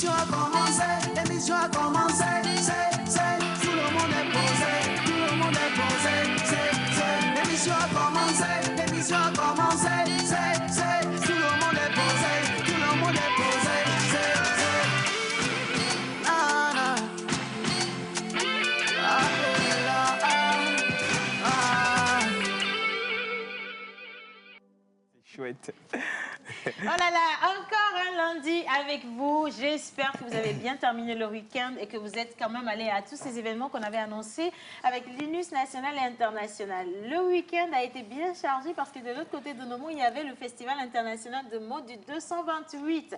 l'émission a commencé, l'émission a commencé, tout le monde est posé, tout le monde est posé, l'émission a commencé, l'émission a commencé, tout le monde est posé, tout le monde est posé, C'est chouette. Oh là là, encore un lundi avec vous. J'espère que vous avez bien terminé le week-end et que vous êtes quand même allés à tous ces événements qu'on avait annoncés avec l'INUS national et international. Le week-end a été bien chargé parce que de l'autre côté de nos mots, il y avait le Festival international de mode du 228.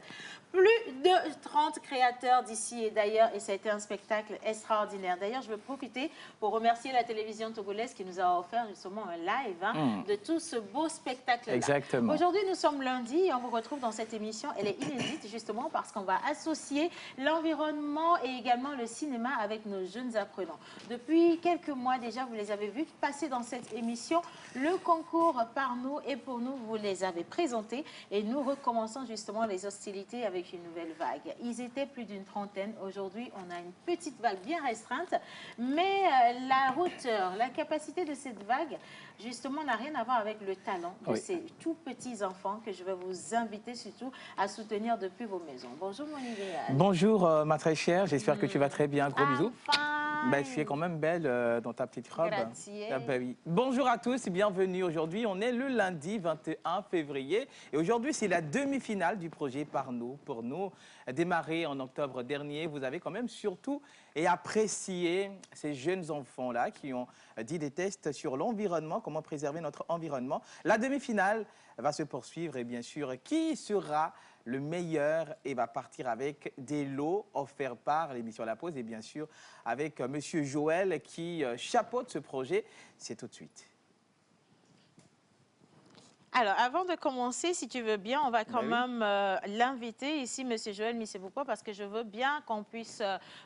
Plus de 30 créateurs d'ici et d'ailleurs et ça a été un spectacle extraordinaire. D'ailleurs, je veux profiter pour remercier la télévision togolaise qui nous a offert justement un live de tout ce beau spectacle-là. Exactement. Aujourd'hui, nous sommes lundi et on vous retrouve dans cette émission. Elle est inédite justement parce qu'on va associer l'environnement et également le cinéma avec nos jeunes apprenants. Depuis quelques mois déjà, vous les avez vus passer dans cette émission. Le concours Par nous et pour nous, vous les avez présentés et nous recommençons justement les hostilités avec une nouvelle vague. Ils étaient plus d'une trentaine. Aujourd'hui, on a une petite vague bien restreinte, mais la hauteur, la capacité de cette vague, justement, n'a rien à voir avec le talent de ces tout petits enfants que je vais vous inviter surtout à soutenir depuis vos maisons. Bonjour mon idéal. Bonjour ma très chère, j'espère que tu vas très bien. Gros bisous. Fine. Tu es quand même belle dans ta petite robe. Grazie. Ah, oui. Bonjour à tous et bienvenue. Aujourd'hui, on est le lundi 21 février et aujourd'hui, c'est la demi-finale du projet Par nous, pour nous. Démarré en octobre dernier, vous avez quand même surtout apprécié ces jeunes enfants-là qui ont dit des tests sur l'environnement, comment préserver notre environnement. La demi-finale va se poursuivre et bien sûr, qui sera le meilleur et va partir avec des lots offerts par l'émission La Pause et bien sûr avec Monsieur Joël qui chapeaute ce projet. C'est tout de suite. Alors, avant de commencer, si tu veux bien, on va quand même l'inviter ici, Monsieur Joël Missebouko, parce que je veux bien qu'on puisse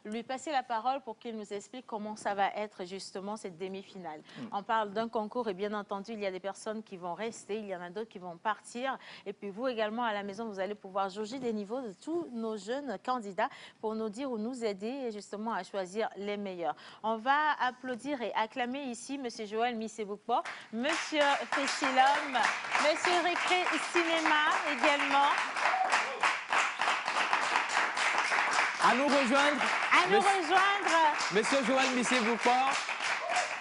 lui passer la parole pour qu'il nous explique comment ça va être justement cette demi-finale. On parle d'un concours et bien entendu, il y a des personnes qui vont rester, il y en a d'autres qui vont partir. Et puis vous également, à la maison, vous allez pouvoir jauger des niveaux de tous nos jeunes candidats pour nous dire ou nous aider justement à choisir les meilleurs. On va applaudir et acclamer ici Monsieur Joël Missebouko, Monsieur Fessilhomme, Monsieur Récré Cinéma également. À nous rejoindre. À nous rejoindre. Monsieur Joël Missebouko.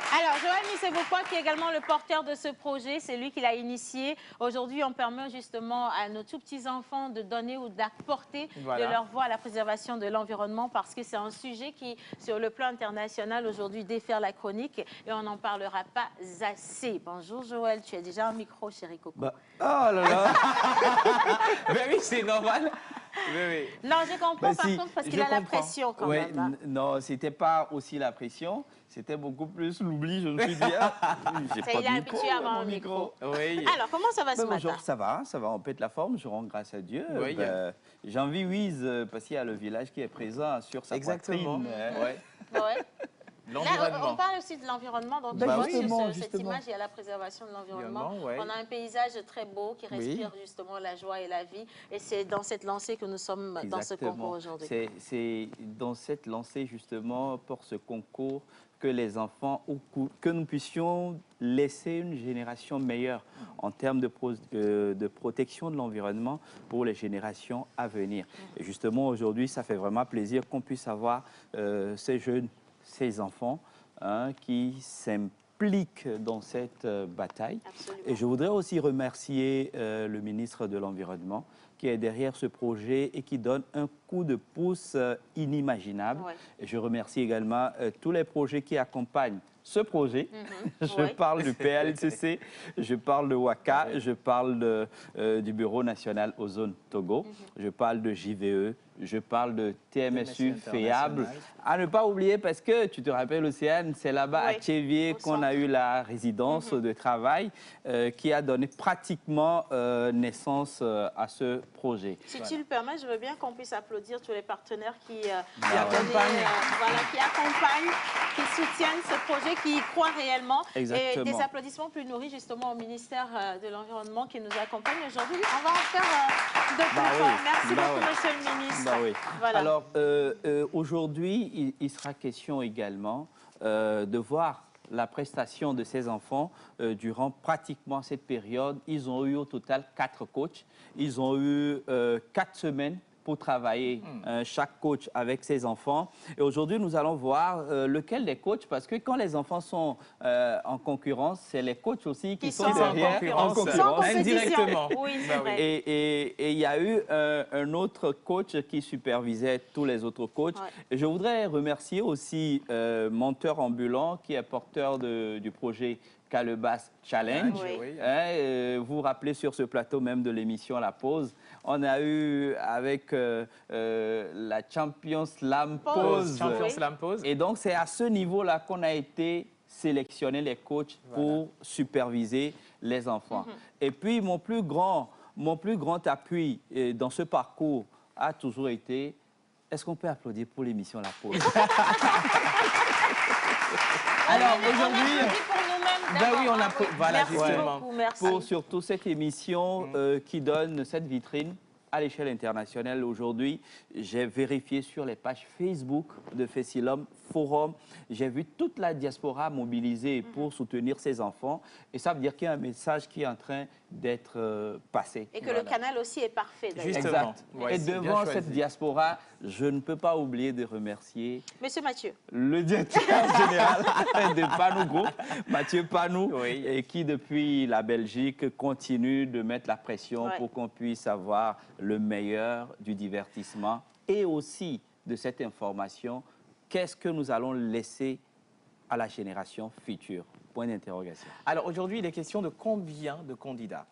Alors, Joël Missebouko, qui est également le porteur de ce projet, c'est lui qui l'a initié. Aujourd'hui, on permet justement à nos tout petits-enfants de donner ou d'apporter de leur voix à la préservation de l'environnement parce que c'est un sujet qui, sur le plan international, aujourd'hui, défère la chronique et on n'en parlera pas assez. Bonjour Joël, tu as déjà un micro, chéri Coco. Oh là là. Ben oui, c'est normal. Oui. Non, je comprends par contre parce qu'il a la pression quand même. Hein. Non, c'était pas aussi la pression, c'était beaucoup plus l'oubli. Je me suis dit, j'ai pas il a habitué à avoir un micro. Oui. Alors, comment ça va ce matin? Bonjour, ça va, on pète la forme, je rends grâce à Dieu. Oui, j'envie Wiz parce qu'il y a le village qui est présent sur sa Exactement. poitrine. Ouais. L'environnement. On parle aussi de l'environnement, donc sur cette image, il y a la préservation de l'environnement. On a un paysage très beau qui respire justement la joie et la vie. Et c'est dans cette lancée que nous sommes dans ce concours aujourd'hui. C'est dans cette lancée justement pour ce concours que les enfants, que nous puissions laisser une génération meilleure en termes de protection de l'environnement pour les générations à venir. Et justement aujourd'hui, ça fait vraiment plaisir qu'on puisse avoir ces jeunes, ces enfants qui s'impliquent dans cette bataille. Absolument. Et je voudrais aussi remercier le ministre de l'Environnement qui est derrière ce projet et qui donne un coup de pouce inimaginable. Et je remercie également tous les projets qui accompagnent ce projet. Je parle du PLCC, je parle de WACA, je parle du Bureau national Ozone Togo, je parle de JVE, je parle de TMSU FEABLE. À ne pas oublier, parce que tu te rappelles, Océane, c'est là-bas à Tchévier qu'on a eu la résidence de travail qui a donné pratiquement naissance à ce projet. Si tu le permets, je veux bien qu'on puisse applaudir tous les partenaires qui accompagnent, qui soutiennent ce projet, qui y croient réellement. Exactement. Et des applaudissements plus nourris justement au ministère de l'Environnement qui nous accompagne aujourd'hui. On va en faire de plus fort. Merci beaucoup, Monsieur le ministre. Bah oui. Voilà. Alors, aujourd'hui, il sera question également de voir la prestation de ces enfants durant pratiquement cette période. Ils ont eu au total 4 coachs. Ils ont eu 4 semaines pour travailler chaque coach avec ses enfants. Et aujourd'hui, nous allons voir lequel des coachs, parce que quand les enfants sont en concurrence, c'est les coachs aussi qui sont derrière en concurrence. Indirectement. Oui, c'est Bah vrai. Et il y a eu un autre coach qui supervisait tous les autres coachs. Ouais. Et je voudrais remercier aussi Monteur Ambulant, qui est porteur du projet Calebasse Challenge. Oui. Hein, vous vous rappelez sur ce plateau même de l'émission La Pause, on a eu avec la Champions Slam Pause. Champion Slam Pause. Et donc, c'est à ce niveau-là qu'on a été sélectionner les coachs pour superviser les enfants. Et puis, mon plus grand appui dans ce parcours a toujours été, est-ce qu'on peut applaudir pour l'émission La Pause? Alors On aujourd'hui, applaudit pour nous-mêmes ben oui, d'abord, on a hein. voilà Merci justement. beaucoup, merci. Pour surtout cette émission qui donne cette vitrine à l'échelle internationale. Aujourd'hui, j'ai vérifié sur les pages Facebook de Fessilom Forum. J'ai vu toute la diaspora mobilisée pour soutenir ces enfants. Et ça veut dire qu'il y a un message qui est en train d'être passé. Et que le canal aussi est parfait, d'ailleurs. Justement. Exact. Ouais, Et c'est bien devant choisi. cette diaspora, je ne peux pas oublier de remercier Monsieur Mathieu. le directeur général de Panou Group, Mathieu Panou, Oui. et qui depuis la Belgique continue de mettre la pression Ouais. pour qu'on puisse avoir le meilleur du divertissement et aussi de cette information. Qu'est-ce que nous allons laisser à la génération future? Point d'interrogation. Alors aujourd'hui, il est question de combien de candidats?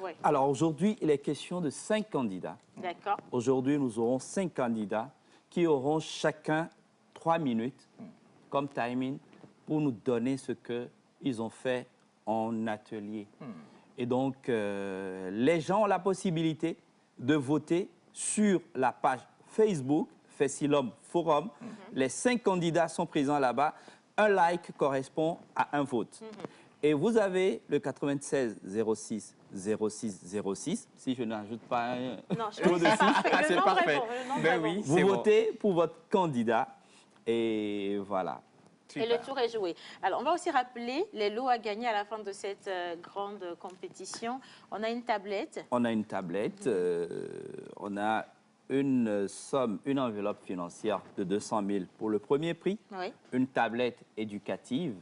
Oui, Alors aujourd'hui, il est question de 5 candidats. d'accord. Aujourd'hui, nous aurons 5 candidats qui auront chacun 3 minutes comme timing pour nous donner ce qu'ils ont fait en atelier. Et donc, les gens ont la possibilité de voter sur la page Facebook Fessilom Forum. Les 5 candidats sont présents là-bas. Un like correspond à un vote. Et vous avez le 96 06 06 06, si je n'ajoute pas un Non, je trop de c'est six. parfait. Ah, Le c'est nombre est parfait. bon, le nombre Ben est bon. oui. Vous C'est bon. votez pour votre candidat et voilà. Et le tour est joué. Alors, on va aussi rappeler les lots à gagner à la fin de cette grande compétition. On a une tablette. On a une tablette, on a une somme, une enveloppe financière de 200 000 pour le premier prix, Oui. une tablette éducative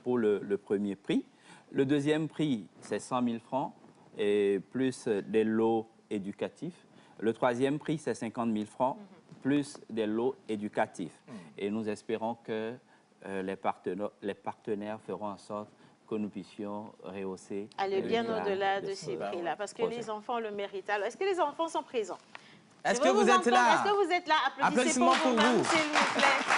pour le premier prix. Le deuxième prix, c'est 100 000 francs et plus des lots éducatifs. Le troisième prix, c'est 50 000 francs plus des lots éducatifs. Et nous espérons que les partenaires feront en sorte que nous puissions rehausser. Aller bien la- au-delà le- de ces Voilà, prix-là, parce que projet. les enfants le méritent. Alors, est-ce que les enfants sont présents? Est-ce Je que veux vous êtes entendre. là? Est-ce que vous êtes là? Applaudissez Applaudissements pour pour vous-même, vous. s'il vous plaît.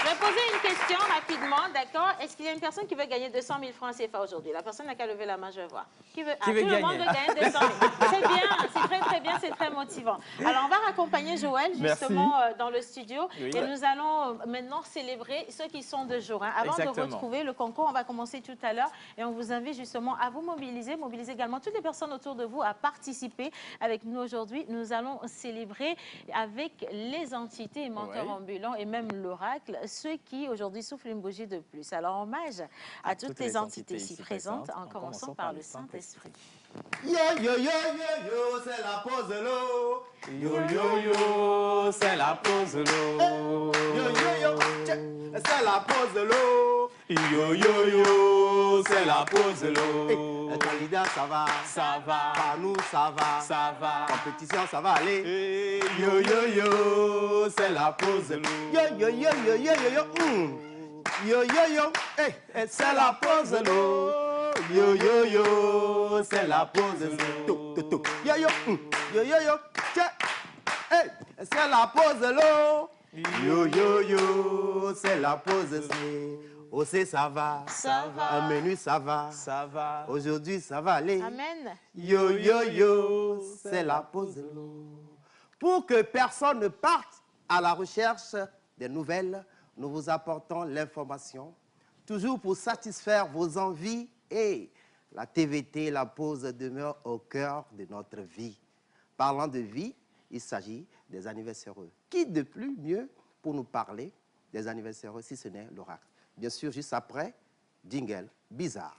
Je vais poser une question rapidement, d'accord? Est-ce qu'il y a une personne qui veut gagner 200 000 francs CFA aujourd'hui? La personne n'a qu'à lever la main, je vais voir. Qui veut, Qui veut tout le monde gagner? veut gagner 200 000. C'est bien, c'est très très bien, c'est très motivant. Alors, on va raccompagner Joël justement dans le studio Oui. et nous allons maintenant célébrer ceux qui sont de jour. Hein. Avant de Exactement. retrouver le concours, on va commencer tout à l'heure et on vous invite justement à vous mobiliser, mobiliser également toutes les personnes autour de vous à participer avec nous aujourd'hui. Nous allons célébrer avec les entités et menteurs Oui. ambulants et même l'oracle, ceux qui aujourd'hui soufflent une bougie de plus. Alors, hommage à toutes les entités ici présentes, en commençant par le Saint-Esprit. Yo yo yo yo yo, c'est la pause l'eau. Yo yo yo, c'est la pause l'eau. Yo yo yo, check, c'est la pause l'eau. Yo yo yo, c'est la pause l'eau. Le candidat ça va, Ça va, par nous ça va, ça va. compétition ça va aller. Eh, yo yo yo, c'est la pause l'eau. Yo yo yo yo yo yo yo, yo yo yo, hey, c'est la pause l'eau. Yo yo yo, c'est la pause l'eau. Yo yo, yo yo yo, check, hey, c'est la pause l'eau. Yo yo yo, c'est la pause l'eau. Oh c'est ça va, Ça va. un menu ça va. Ça va. Aujourd'hui, ça va aller. Amen. Yo, yo, yo, c'est la pause de l'eau. Pour que personne ne parte à la recherche des nouvelles, nous vous apportons l'information, toujours pour satisfaire vos envies et la TVT, la pause demeure au cœur de notre vie. Parlant de vie, il s'agit des anniversaires. Qui de plus mieux pour nous parler des anniversaires si ce n'est l'oracle? Bien sûr, juste après, jingle bizarre.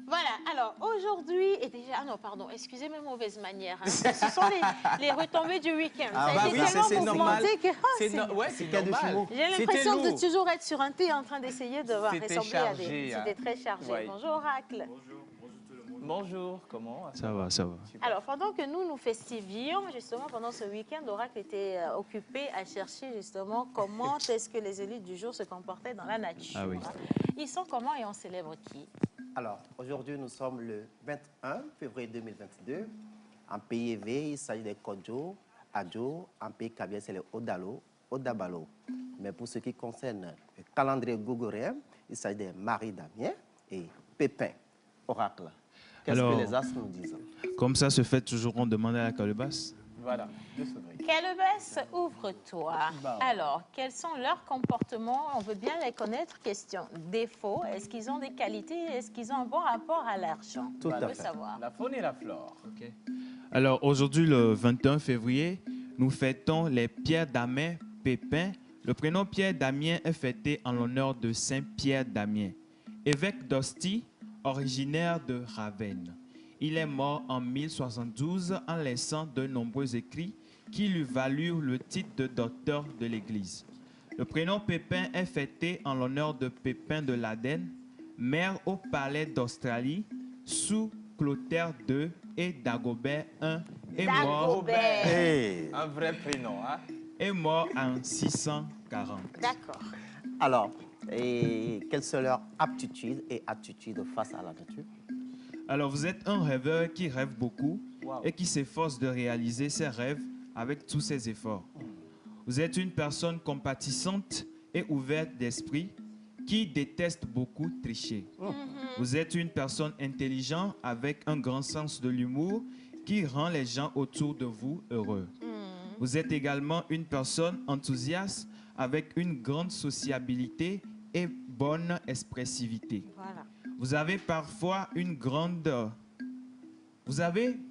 Voilà, alors aujourd'hui, et déjà, ah non, pardon, excusez mes mauvaises manières. Hein. Ce sont les retombées du week-end. Ah Ça bah a été oui, tellement c'est normal. mouvementé que, C'est cas de normal. jumeaux. j'ai l'impression de toujours être sur un thé en train d'essayer de C'était ressembler à des... chargé, hein. C'était très chargé. Ouais. Bonjour, Oracle. Bonjour, comment? Ça va, ça va. Super. Alors, pendant que nous festivions, justement, pendant ce week-end, Oracle était occupé à chercher, justement, comment est-ce que les élites du jour se comportaient dans la nature. Ah oui. Ils sont comment et on célèbre qui? Alors, aujourd'hui, nous sommes le 21 février 2022. En pays éveillé, il s'agit des Kodjo, Adjo. En pays Kabia, c'est les Odalo, Odabalo. Mais pour ce qui concerne le calendrier gogoréen, il s'agit des Marie Damien et Pépin. Oracle. Qu'est-ce Alors, que les astres nous disent? Comme ça se fait toujours, on demande à la calebasse. Voilà, 2 secondes. Calebès, ouvre-toi. Bon. Alors, quels sont leurs comportements? On veut bien les connaître. Question défaut. Est-ce qu'ils ont des qualités? Est-ce qu'ils ont un bon rapport à l'argent? Tout On à veut fait. savoir. La faune et la flore. Alors, aujourd'hui, le 21 février, nous fêtons les Pierre Damien Pépin. Le prénom Pierre Damien est fêté en l'honneur de Saint Pierre Damien, évêque d'Ostie, originaire de Ravenne. Il est mort en 1072 en laissant de nombreux écrits qui lui valurent le titre de docteur de l'Église. Le prénom Pépin est fêté en l'honneur de Pépin de Laden, maire au palais d'Australie sous Clotaire II et Dagobert I, Dagobert. Hey. Un vrai prénom, hein? est mort en 640. D'accord. Alors, et quelles sont leurs aptitudes et attitudes face à la nature? Alors, vous êtes un rêveur qui rêve beaucoup Wow. et qui s'efforce de réaliser ses rêves avec tous ses efforts. Vous êtes une personne compatissante et ouverte d'esprit qui déteste beaucoup tricher. Vous êtes une personne intelligente avec un grand sens de l'humour qui rend les gens autour de vous heureux. Vous êtes également une personne enthousiaste avec une grande sociabilité et bonne expressivité. Voilà. Vous avez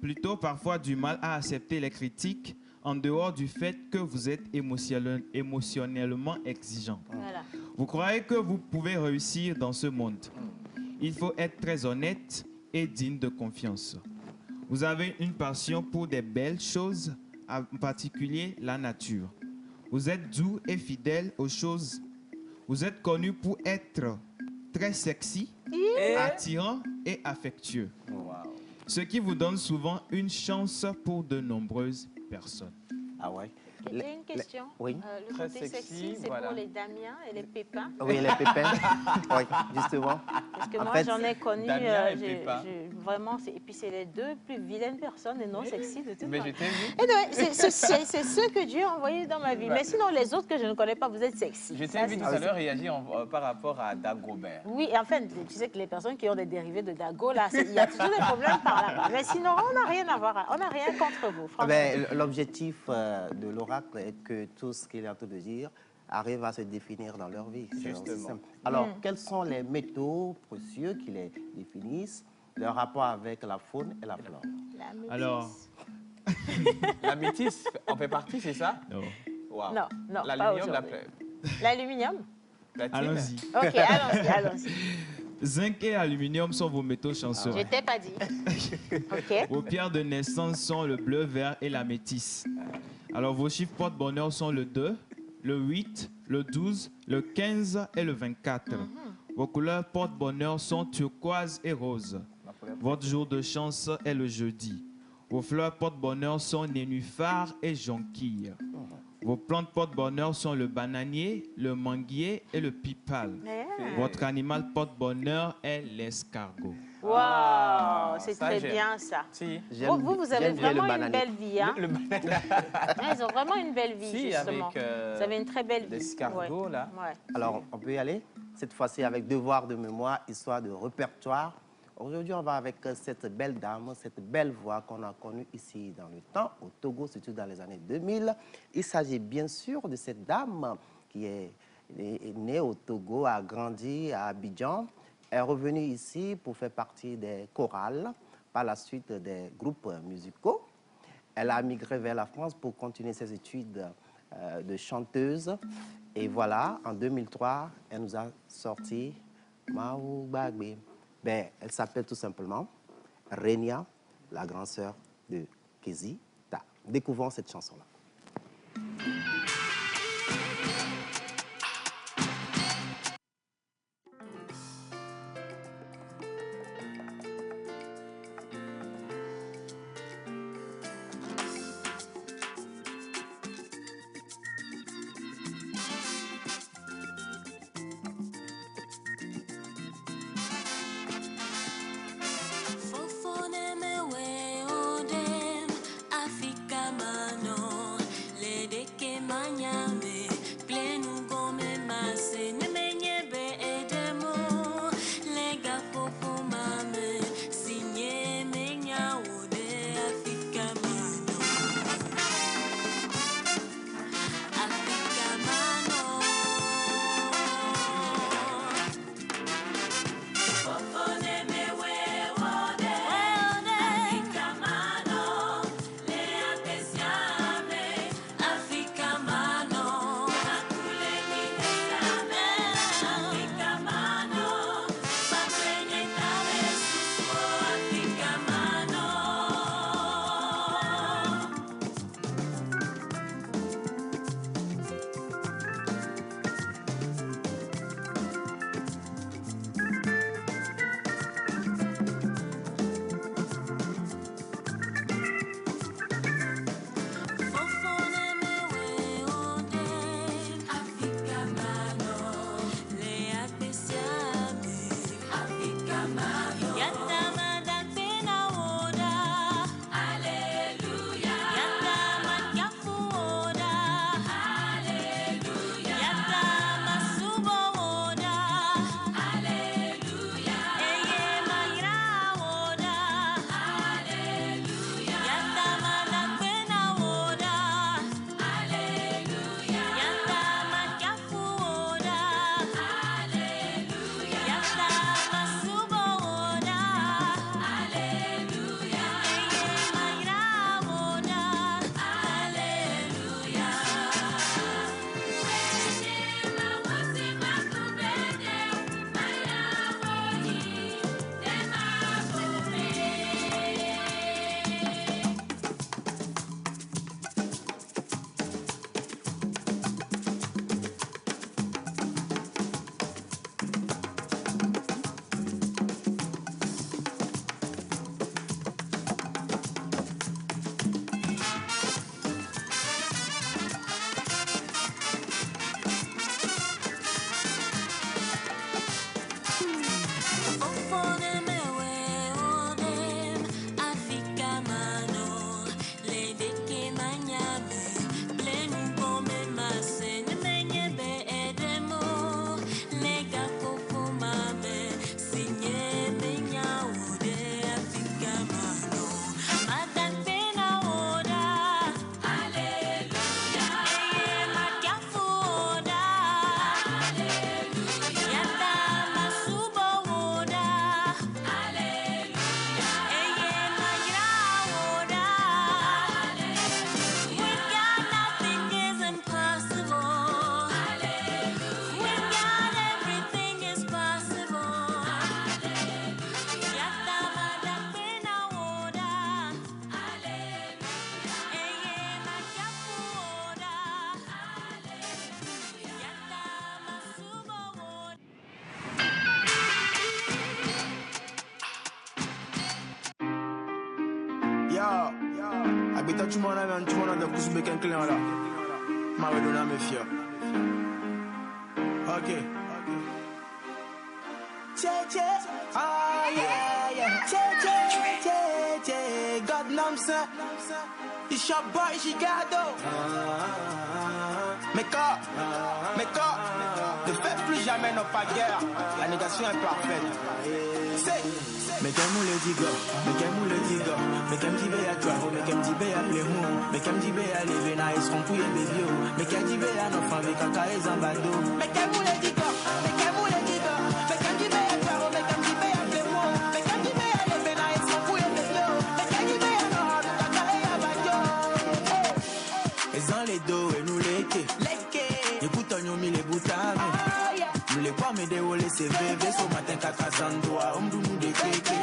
plutôt parfois du mal à accepter les critiques en dehors du fait que vous êtes émotionnellement exigeant. Voilà. Vous croyez que vous pouvez réussir dans ce monde. Il faut être très honnête et digne de confiance. Vous avez une passion pour des belles choses, en particulier la nature. Vous êtes doux et fidèle aux choses. Vous êtes connu pour être très sexy, Et... attirant et affectueux. Wow. Ce qui vous donne souvent une chance pour de nombreuses personnes. Ah ouais. J'ai une question. Oui. Le Très côté sexy, sexy, c'est voilà. pour les Damiens et les Pépins. Oui, les pépins. Oui, justement. Parce que En moi, fait, j'en ai connu, Damien et Pépin. vraiment, et puis c'est les deux plus vilaines personnes et non sexy de toute Mais je manière. t'ai vu. Et donc, c'est ceux que Dieu a envoyés dans ma vie. Ouais. Mais sinon, les autres que je ne connais pas, vous êtes sexy. Je Ça, t'ai vu c'est- tout à l'heure réagir par rapport à Dagobert. Oui, et enfin, tu sais que les personnes qui ont des dérivés de Dago, là, il y a toujours des problèmes par là. Mais sinon, on n'a rien à voir. On n'a rien contre vous, Ah franchement. ben, l'objectif de l'oracle est que tout ce qu'il est en train de dire arrive à se définir dans leur vie. C'est aussi Justement. simple. Alors, quels sont les métaux précieux qui les définissent, leur rapport avec la faune et la flore? La métisse. Alors, La métisse en fait partie, c'est ça? non. Wow. Non, non, pas L'aluminium, la aujourd'hui. L'aluminium? platine. Allons-y. Ok, allons-y, allons-y. Zinc et aluminium sont vos métaux chanceux. Je t'ai pas dit. Ok. Vos pierres de naissance sont le bleu, vert et la métisse. Alors, vos chiffres porte-bonheur sont le 2, le 8, le 12, le 15 et le 24. Vos couleurs porte-bonheur sont turquoise et rose. Votre jour de chance est le jeudi. Vos fleurs porte-bonheur sont nénuphar et jonquille. Vos plantes porte-bonheur sont le bananier, le manguier et le pipal. Votre animal porte-bonheur est l'escargot. Waouh, c'est ça, très j'aime. bien ça. Si. Vous avez j'aime bien le vraiment une bananier. belle vie. Hein? Le Ils ont vraiment une belle vie, Si, justement. avec, Vous avez une très belle vie. l'escargot, là. Ouais. Alors, on peut y aller. Cette fois-ci avec devoir de mémoire, histoire de répertoire. Aujourd'hui, on va avec cette belle dame, cette belle voix qu'on a connue ici dans le temps, au Togo, surtout dans les années 2000. Il s'agit bien sûr de cette dame qui est née au Togo, a grandi à Abidjan, est revenue ici pour faire partie des chorales, par la suite des groupes musicaux. Elle a migré vers la France pour continuer ses études de chanteuse. Et voilà, en 2003, elle nous a sorti Maou Bagbe. Ben, elle s'appelle tout simplement Renia, la grande sœur de Kezita. Découvrons cette chanson-là. Habita chumana men chumana de kusube ken clean la. Ma we dona me fia. Okay. Che. Ah yeah. Che. God namsa. It's your boy Chicago. Make up. The fat plus jamais, non pas guerre. La négation est parfaite. Mais qu'elle mou le diga, mais qu'elle mou le diga, mais qu'elle me dit à travel, mais qu'elle me dit à play home, mais qu'elle me dit à live na is from pouye baby, mais qu'elle dit à no fan avec kaka et zambado. Mais qu'elle mou le diga, mais qu'elle mou le diga, mais qu'elle me dit à travel, mais qu'elle me dit à play home, mais qu'elle me dit à live na is from pouye baby, mais qu'elle dit à no fan avec kaka et zambado. Et dans les dos et nous leke, écoute on mis les boutades. Nous les pas me dévoiler ces bébés, so matin kaka zandoa, nous de kéké.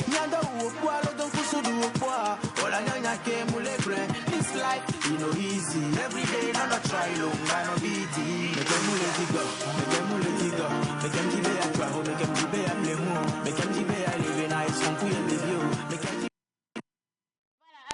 Nyanda ou poa, l'odon kusu du poa. Ola nyanya ke moule grain. This life, you know easy. Every day, no try long, no BD. Make them moule diga, make them moule diga. Make them dibe a travel, make them dibe a play more. Make them dibe a live nice, from pouye baby. Make them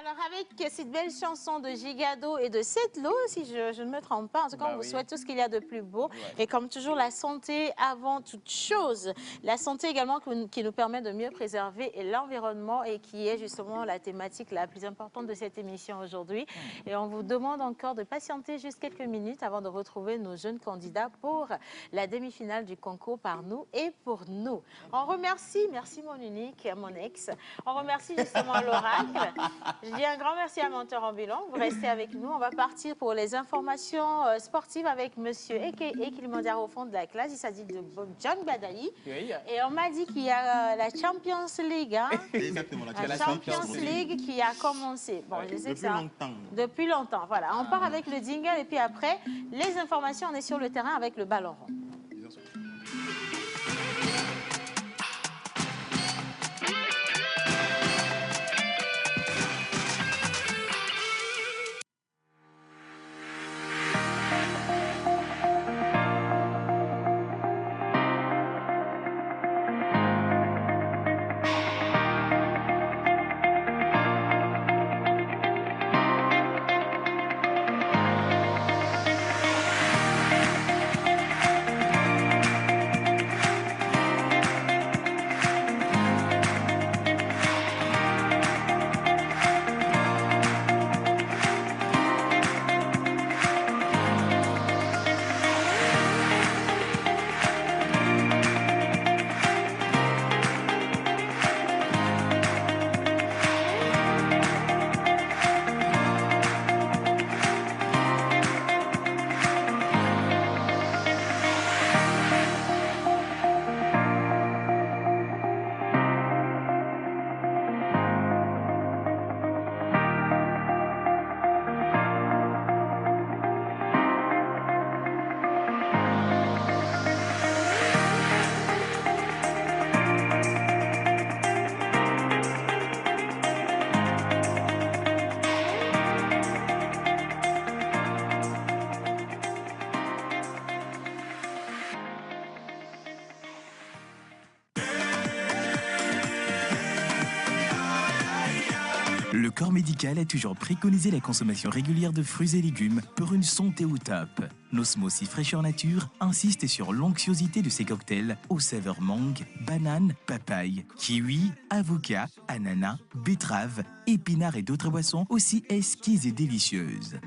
Alors avec cette belle chanson de Gigado et de Setlo, si je ne me trompe pas, en tout cas on vous souhaite tout ce qu'il y a de plus beau. Et comme toujours, la santé avant toute chose. La santé également qui nous permet de mieux préserver l'environnement et qui est justement la thématique la plus importante de cette émission aujourd'hui. Et on vous demande encore de patienter juste quelques minutes avant de retrouver nos jeunes candidats pour la demi-finale du concours Par nous et pour nous. On remercie, merci mon unique, mon ex, on remercie justement l'Oracle. Je dis un grand merci à Menteur Ambulant. Vous restez avec nous. On va partir pour les informations sportives avec monsieur Kilimanjaro au fond de la classe. Il s'agit de John Badali. Oui. Et on m'a dit qu'il y a la Champions League. Hein? Exactement, la Champions League qui a commencé. Bon, je sais depuis longtemps. Depuis longtemps. Voilà. On part avec le jingle et puis après, les informations, on est sur le terrain avec le ballon rond. Le corps médical a toujours préconisé la consommation régulière de fruits et légumes pour une santé au top. Nos smoothies fraîcheur nature insistent sur l'onctuosité de ces cocktails aux saveurs mangue, banane, papaye, kiwi, avocat, ananas, betterave, épinards et d'autres boissons aussi exquises et délicieuses.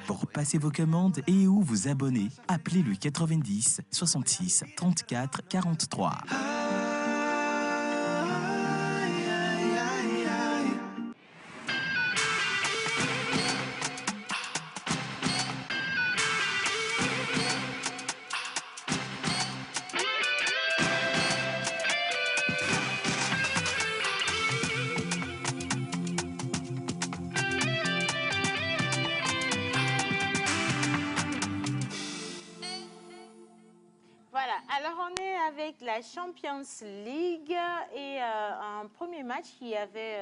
Pour passer vos commandes et ou vous abonner, appelez le 90 66 34 43. La Champions League et un premier match qui avait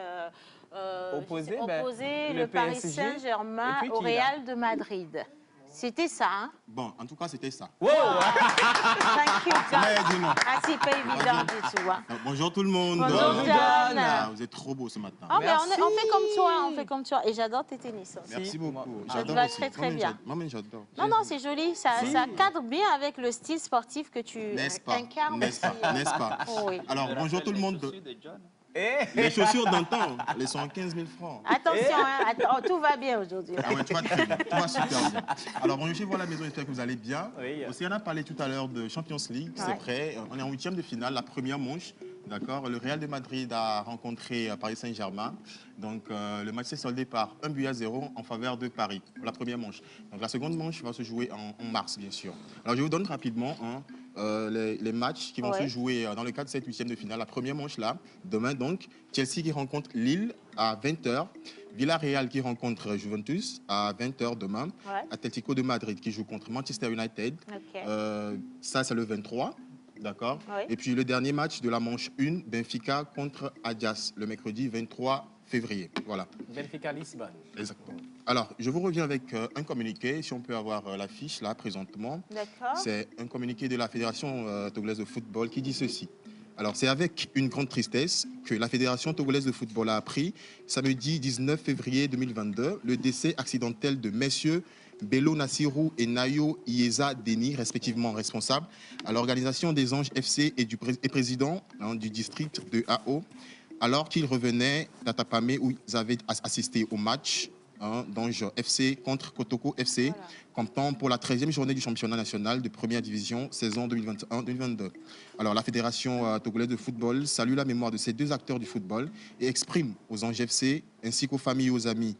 opposé le Paris Saint-Germain au Real de Madrid. C'était ça, hein? Bon, en tout cas, c'était ça. Wow. Thank you, John. Ah, c'est pas évident du tout. Hein. Bonjour tout le monde. Bonjour, John. Ah, vous êtes trop beau ce matin. Oh, mais on fait comme toi, on fait comme toi. Et j'adore tes tennis aussi. Merci beaucoup. J'adore aussi. Très, très bien. Moi-même, j'adore. Non, non, c'est joli. Ça cadre bien avec le style sportif que tu incarnes. N'est-ce pas? Oh, oui. Alors, bonjour tout le monde. Les chaussures d'antan, elles sont à 15 000 francs. Attention, hein, tout va bien aujourd'hui. Ah ouais, tout va super bien. Alors, on est chez vous à la maison, j'espère que vous allez bien. Oui. Aussi, on a parlé tout à l'heure de Champions League, c'est prêt. On est en 8e de finale, la première manche. D'accord. Le Real de Madrid a rencontré Paris Saint-Germain. Donc, le match s'est soldé par 1-0 en faveur de Paris, pour la première manche. Donc, la seconde manche va se jouer en mars, bien sûr. Alors, je vous donne rapidement les matchs qui vont se jouer dans le cadre de cette 8e de finale. La première manche, là, demain, donc, Chelsea qui rencontre Lille à 20h. Villarreal qui rencontre Juventus à 20h demain. Atlético de Madrid qui joue contre Manchester United. Ça, c'est le 23. D'accord. Et puis le dernier match de la manche 1, Benfica contre Ajax, le mercredi 23 février. Voilà. Benfica Lisbonne. Exactement. Alors, je vous reviens avec un communiqué, si on peut avoir l'affiche là présentement. D'accord. C'est un communiqué de la Fédération togolaise de football qui dit ceci. Alors, c'est avec une grande tristesse que la Fédération togolaise de football a appris, samedi 19 février 2022, le décès accidentel de messieurs Bello Nassirou et Nayo Ieza Deni, respectivement responsables à l'organisation des Anges FC et président du district de AO, alors qu'ils revenaient d'Atapamé où ils avaient assisté au match d'Ange FC contre Kotoko FC, comptant pour la 13e journée du championnat national de première division, saison 2021-2022. Alors la Fédération togolaise de football salue la mémoire de ces deux acteurs du football et exprime aux Anges FC ainsi qu'aux familles et aux amis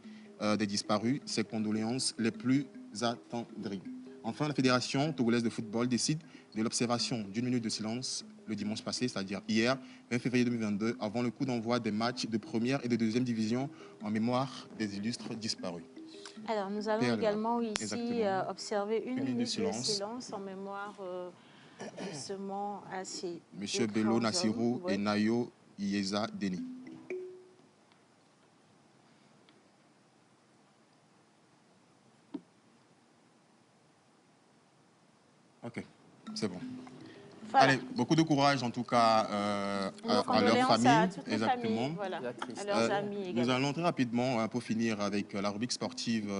des disparus ses condoléances les plus attendries. Enfin, la Fédération togolaise de football décide de l'observation d'une minute de silence le dimanche passé, c'est-à-dire hier, 20 février 2022, avant le coup d'envoi des matchs de première et de deuxième division en mémoire des illustres disparus. Alors, nous allons également ici observer une minute de silence en mémoire justement à ces Monsieur Bello Nassirou et Nayo Ieza Deni. Ok, c'est bon. Voilà. Allez, beaucoup de courage en tout cas à leur famille. Exactement. Voilà. À leurs amis également. Nous allons très rapidement, pour finir avec la rubrique sportive,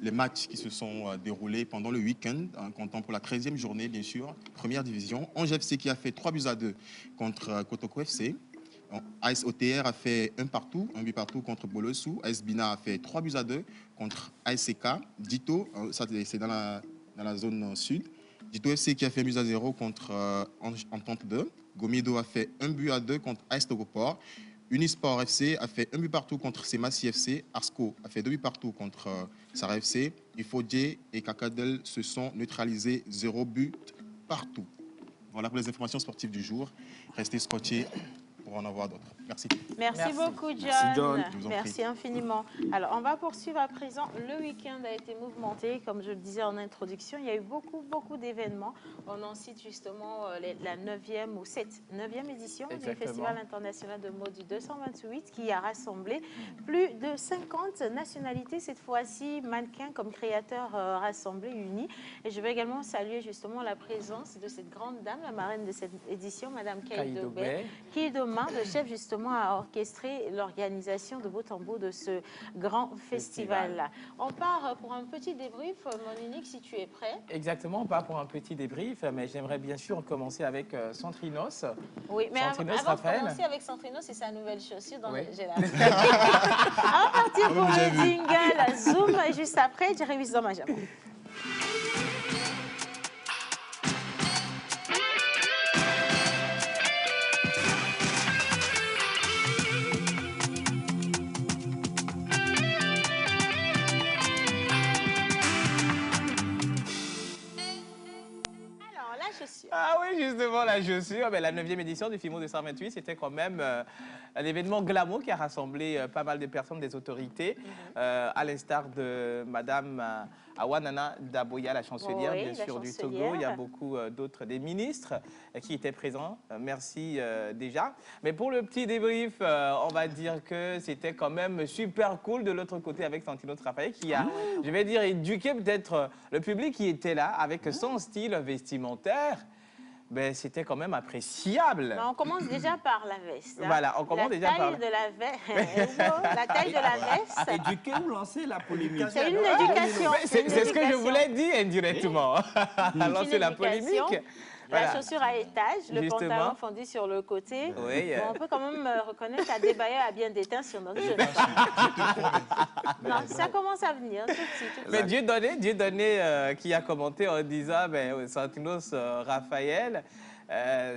les matchs qui se sont déroulés pendant le week-end, comptant pour la 13e journée, bien sûr, première division. Ange FC qui a fait 3-2 contre Kotoko FC. AS OTR a fait 1 but partout contre Bolossou. AS Bina a fait 3-2 contre ASK. Dito, ça c'est dans la zone sud. Dito FC qui a fait 1-0 contre Entente 2. Gomido a fait 1-2 contre AS Togoport. Unisport FC a fait 1 but partout contre Semassi FC. Arsco a fait 2 buts partout contre Sarah FC. Ifodje et Kakadel se sont neutralisés 0 but partout. Voilà pour les informations sportives du jour. Restez scotchés pour en avoir d'autres. Merci. Merci beaucoup, John. Merci, John. Merci infiniment. Alors, on va poursuivre à présent. Le week-end a été mouvementé, comme je le disais en introduction. Il y a eu beaucoup d'événements. On en cite justement la 9e ou 9e édition du Festival international de mode du 228 qui a rassemblé plus de 50 nationalités, cette fois-ci mannequins comme créateurs rassemblés, unis. Et je vais également saluer justement la présence de cette grande dame, la marraine de cette édition, Madame Kaido Bay, qui demain, le chef justement a orchestré l'organisation de bout en bout de ce grand festival. On part pour un petit débrief, Monique, si tu es prêt. Exactement, on part pour un petit débrief, mais j'aimerais bien sûr commencer avec Centrinos. Oui, mais Centrinos, avant de commencer avec Centrinos, c'est sa nouvelle chaussure dans j'ai la... On va partir pour le jingle Zoom et juste après, Jerry dans ma jambe. Ah oui, justement, la chaussure. La 9e édition du FIMO 228, c'était quand même un événement glamour qui a rassemblé pas mal de personnes, des autorités, à l'instar de Madame Awanana Daboya, la chancelière, bien sûr, du Togo. Il y a beaucoup d'autres, des ministres qui étaient présents. Merci déjà. Mais pour le petit débrief, on va dire que c'était quand même super cool de l'autre côté avec Santino Trapaye qui a, je vais dire, éduqué peut-être le public qui était là avec son style vestimentaire. Ben, c'était quand même appréciable. On commence déjà par la veste. Hein. Voilà, on commence déjà par la taille de la veste. La taille de la veste. Éduquer ou lancer la polémique? C'est une éducation. C'est ce que je voulais dire indirectement. Lancer la polémique. La chaussure à étage, le Justement. pantalon fondu sur le côté. Oui. Bon, on peut quand même reconnaître qu'à débailleur a bien déteint sur notre jeune. Non, ça commence à venir, tout petit, tout petit. Mais Dieudonné qui a commenté en disant, ben, Santinos Raphaël,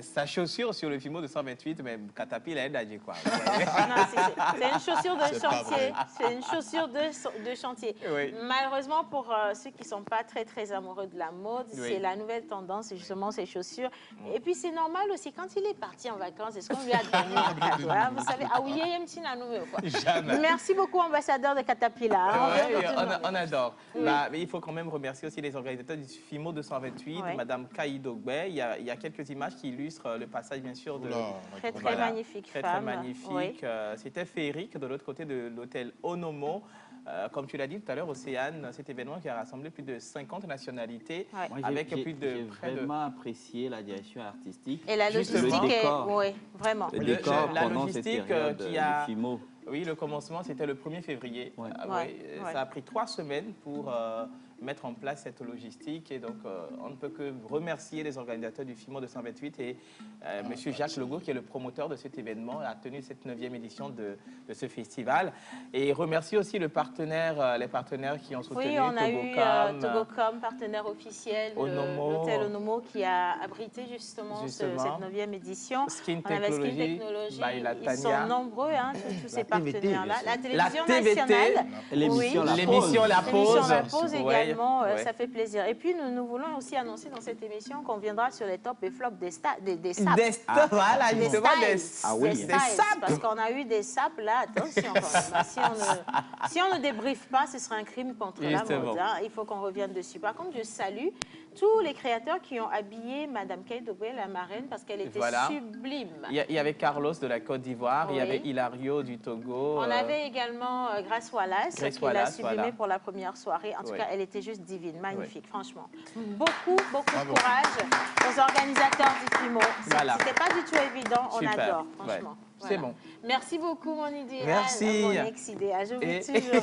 sa chaussure sur le Fimo de 128, mais Caterpillar est d'agir quoi. Non, c'est une chaussure de C'est pas chantier. vrai. C'est une chaussure de chantier. Oui. Malheureusement, pour ceux qui ne sont pas très amoureux de la mode, Oui. c'est la nouvelle tendance, justement, ces chaussures. Et puis, c'est normal aussi, quand il est parti en vacances, est-ce qu'on lui a donné un cadeau hein? Vous savez, ah oui, Jamais. Merci beaucoup, ambassadeur de Caterpillar. Ouais, on adore. Bah, mais il faut quand même remercier aussi les organisateurs du FIMO 228, Oui. Madame Kaïdogbe. Il y a quelques images qui illustrent le passage, bien sûr, de... Très Voilà. magnifique Très femme. magnifique. Oui. C'était féerique de l'autre côté de l'hôtel Onomo. Comme tu l'as dit tout à l'heure, Océane, cet événement qui a rassemblé plus de 50 nationalités, Ouais. Moi, avec j'ai plus de près de... vraiment apprécié la direction artistique. Et la Justement. logistique Le est... décor. Oui, vraiment. Le décor la pendant cette logistique, période qui de a- FIMO. Oui, le commencement, c'était le 1er février. Ouais. Ah, Ouais, oui, ouais. Ça a pris 3 semaines pour mettre en place cette logistique. Et donc, on ne peut que remercier les organisateurs du FIMO 228 et M. Jacques Legault, qui est le promoteur de cet événement, a tenu cette 9e édition de ce festival. Et remercier aussi les partenaires qui ont soutenu Oui, on a eu Togocom, Togocom, partenaire officiel, Onomo. l'hôtel Onomo qui a abrité justement, Justement. cette 9e édition. Skin On avait Skin Technology, Technology, by la ils Tania. sont nombreux, hein, tous ces TVT, partenaires-là. bien La sûr. télévision La TVT, nationale, L'émission La l'émission La l'émission Pause. La Pause Ouais, également, ouais. ça fait plaisir. Et puis, nous voulons aussi annoncer dans cette émission qu'on viendra sur les tops et flops des SAP. Voilà, Des justement, styles, Ah oui. des Des styles, sapes. parce qu'on a eu des sapes là, attention quand même. Si on ne débriefe pas, ce serait un crime contre la Justement. mode. Hein. Il faut qu'on revienne dessus. Par contre, je salue tous les créateurs qui ont habillé Madame Kate Dobé, la marraine, parce qu'elle était Voilà. sublime. Il y avait Carlos de la Côte d'Ivoire, il y Oui. avait Hilario du Togo. On avait également Grace Wallace, Grace qui l'a Wallace, sublimée voilà. pour la première soirée. En tout Oui. cas, elle était juste divine, magnifique, franchement. Beaucoup Bravo. de courage aux organisateurs du FIMO. Voilà. C'était pas du tout évident, on Super. adore, Ouais. franchement. C'est bon. Merci beaucoup, mon idéal. Merci. Mon ex-idéal, je vous Et- tuerai.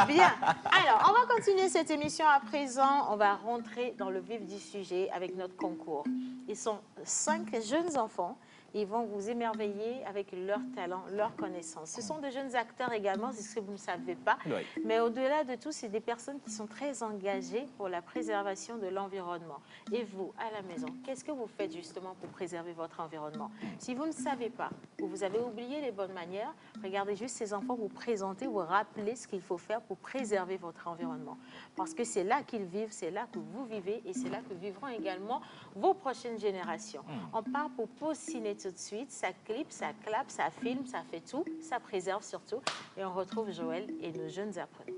Bien. Alors, on va continuer cette émission à présent. On va rentrer dans le vif du sujet avec notre concours. Ils sont 5 jeunes enfants. Ils vont vous émerveiller avec leur talent, leur connaissance. Ce sont de jeunes acteurs également, c'est ce que vous ne savez pas. Oui. Mais au-delà de tout, c'est des personnes qui sont très engagées pour la préservation de l'environnement. Et vous, à la maison, qu'est-ce que vous faites justement pour préserver votre environnement? Si vous ne savez pas ou vous avez oublié les bonnes manières, regardez juste ces enfants vous présenter, vous rappeler ce qu'il faut faire pour préserver votre environnement. Parce que c'est là qu'ils vivent, c'est là que vous vivez et c'est là que vivront également vos prochaines générations. On part pour Pause Ciné tout de suite. Ça clip, ça clappe, ça filme, ça fait tout, ça préserve surtout. Et on retrouve Joël et nos jeunes apprenants.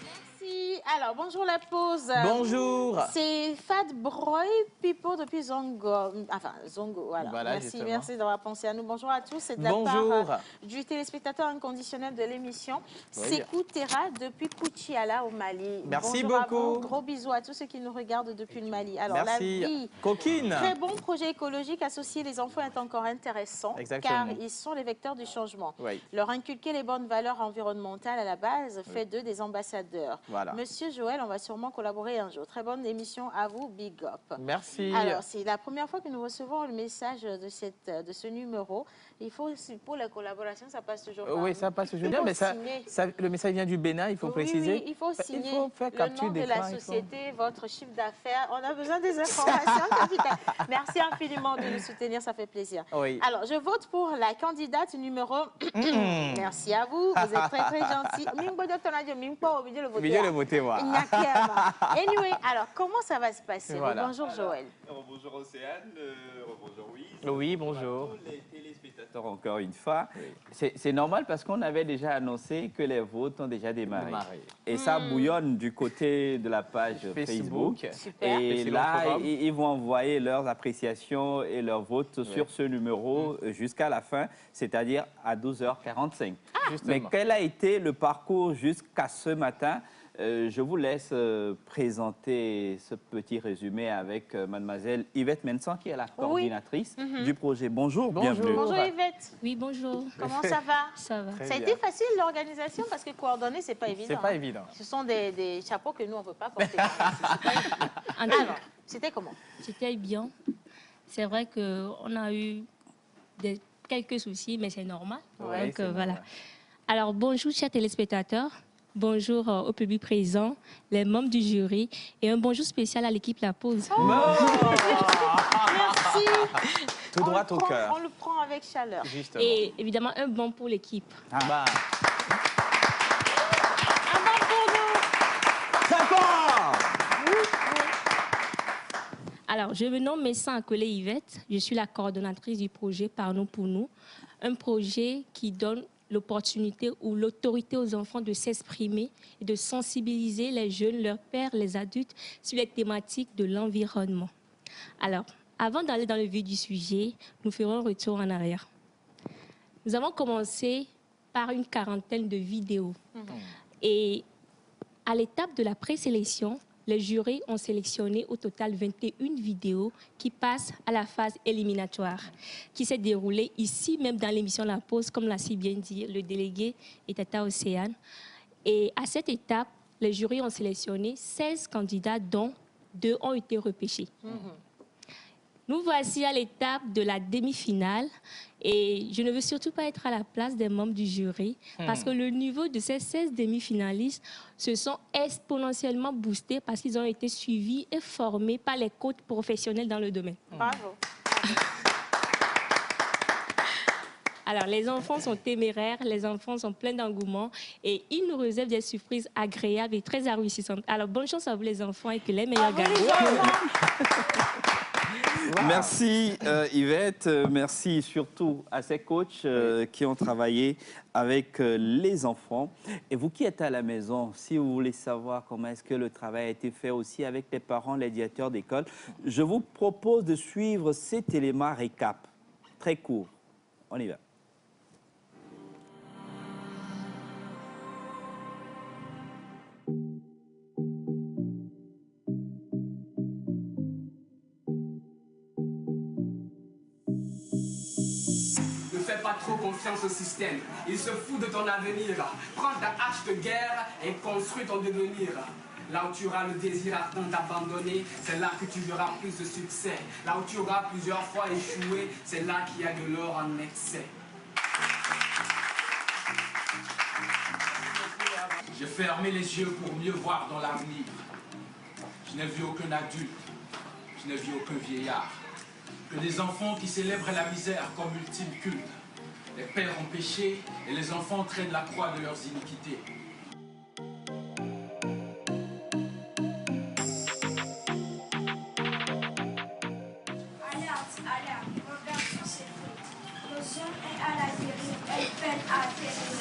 Merci. Alors, bonjour la pause. Bonjour. C'est Fat Broy Pipo depuis Zongo. Enfin, Zongo, voilà. Voilà, justement. merci d'avoir pensé à nous. Bonjour à tous. C'est de la Bonjour. part du téléspectateur inconditionnel de l'émission, Oui. Sekou Terra, depuis Pouchiala au Mali. Merci Bonjour à beaucoup. vous. Gros bisous à tous ceux qui nous regardent depuis le Mali. Alors, Merci. la vie. Coquine. Très bon projet écologique associé les enfants est encore intéressant, Exactement. car ils sont les vecteurs du changement. Oui. Leur inculquer les bonnes valeurs environnementales à la base fait d'eux des ambassadeurs. Voilà. Monsieur Joël, on va sûrement collaborer un jour. Très bonne émission à vous, big up. Merci. Alors, c'est la première fois que nous recevons le message de ce numéro. Il faut, pour la collaboration, ça passe toujours par Oui, vous. ça passe toujours Il bien, faut mais signer. le message vient du Bénin, il faut Oui, préciser. oui, il faut signer Il faut faire le capture nom de d'écran, la il faut- société, votre chiffre d'affaires. On a besoin des informations, capitaine. Merci infiniment de nous soutenir, ça fait plaisir. Oui. Alors, je vote pour la candidate numéro... Merci à vous, vous êtes très, très gentil. Vidéo le voter, moi. Anyway, alors, comment ça va se passer? Voilà. Bonjour, Joël. Bonjour Océane, bonjour Louise. Oui, bonjour. Tous les téléspectateurs téléspectateurs encore une fois. Oui. C'est normal parce qu'on avait déjà annoncé que les votes ont déjà démarré. Et ça bouillonne du côté de la page Facebook. Super. Et là, ils vont envoyer leurs appréciations et leurs votes sur ce numéro jusqu'à la fin, c'est-à-dire à 12h45. Mais quel a été le parcours jusqu'à ce matin? Je vous laisse présenter ce petit résumé avec mademoiselle Yvette Mensan, qui est la coordinatrice du projet. Bonjour, bienvenue. Bonjour Yvette. Oui, bonjour. Comment ça va? Ça va. Ça a été facile l'organisation parce que coordonner, c'est pas évident. C'est pas évident. Ce sont des chapeaux que nous, on ne veut pas porter. Alors, c'était comment? C'était bien. C'est vrai qu'on a eu quelques soucis, mais c'est normal. Ouais, donc, voilà. Alors, bonjour, chers téléspectateurs. Bonjour au public présent, les membres du jury et un bonjour spécial à l'équipe La Pause. Oh, merci. Tout droit au cœur. On le prend avec chaleur. Justement. Et évidemment, un bon pour l'équipe. Un bon pour nous. D'accord. Alors, je me nomme Messan Akolé Yvette. Je suis la coordonnatrice du projet Par nous pour nous. Un projet qui donne l'opportunité ou l'autorité aux enfants de s'exprimer et de sensibiliser les jeunes, leurs pères, les adultes sur les thématiques de l'environnement. Alors, avant d'aller dans le vif du sujet, nous ferons un retour en arrière. Nous avons commencé par une quarantaine de vidéos. Et à l'étape de la présélection, les jurys ont sélectionné au total 21 vidéos qui passent à la phase éliminatoire, qui s'est déroulée ici, même dans l'émission La Pause, comme l'a si bien dit le délégué et Tata Océane. Et à cette étape, les jurys ont sélectionné 16 candidats, dont 2 ont été repêchés. Nous voici à l'étape de la demi-finale et je ne veux surtout pas être à la place des membres du jury parce que le niveau de ces 16 demi-finalistes se sont exponentiellement boostés parce qu'ils ont été suivis et formés par les coachs professionnels dans le domaine. Bravo. Alors, les enfants sont téméraires, les enfants sont pleins d'engouement et ils nous réservent des surprises agréables et très enrichissantes. Alors, bonne chance à vous les enfants et que les meilleurs gagnent. Merci Yvette, merci surtout à ces coachs qui ont travaillé avec les enfants. Et vous qui êtes à la maison, si vous voulez savoir comment est-ce que le travail a été fait aussi avec les parents, les directeurs d'école, je vous propose de suivre cet élément récap, très court. On y va. Pas trop confiance au système, il se fout de ton avenir. Prends ta hache de guerre et construis ton devenir. Là où tu auras le désir ardent d'abandonner, c'est là que tu verras plus de succès. Là où tu auras plusieurs fois échoué, c'est là qu'il y a de l'or en excès. J'ai fermé les yeux pour mieux voir dans l'avenir. Je n'ai vu aucun adulte, je n'ai vu aucun vieillard. Que des enfants qui célèbrent la misère comme ultime culte. Les pères ont péché et les enfants traînent la croix de leurs iniquités. Alerte, alerte, regarde sur ses routes. Nos zones est à la dérive, elles peinent à atterrir.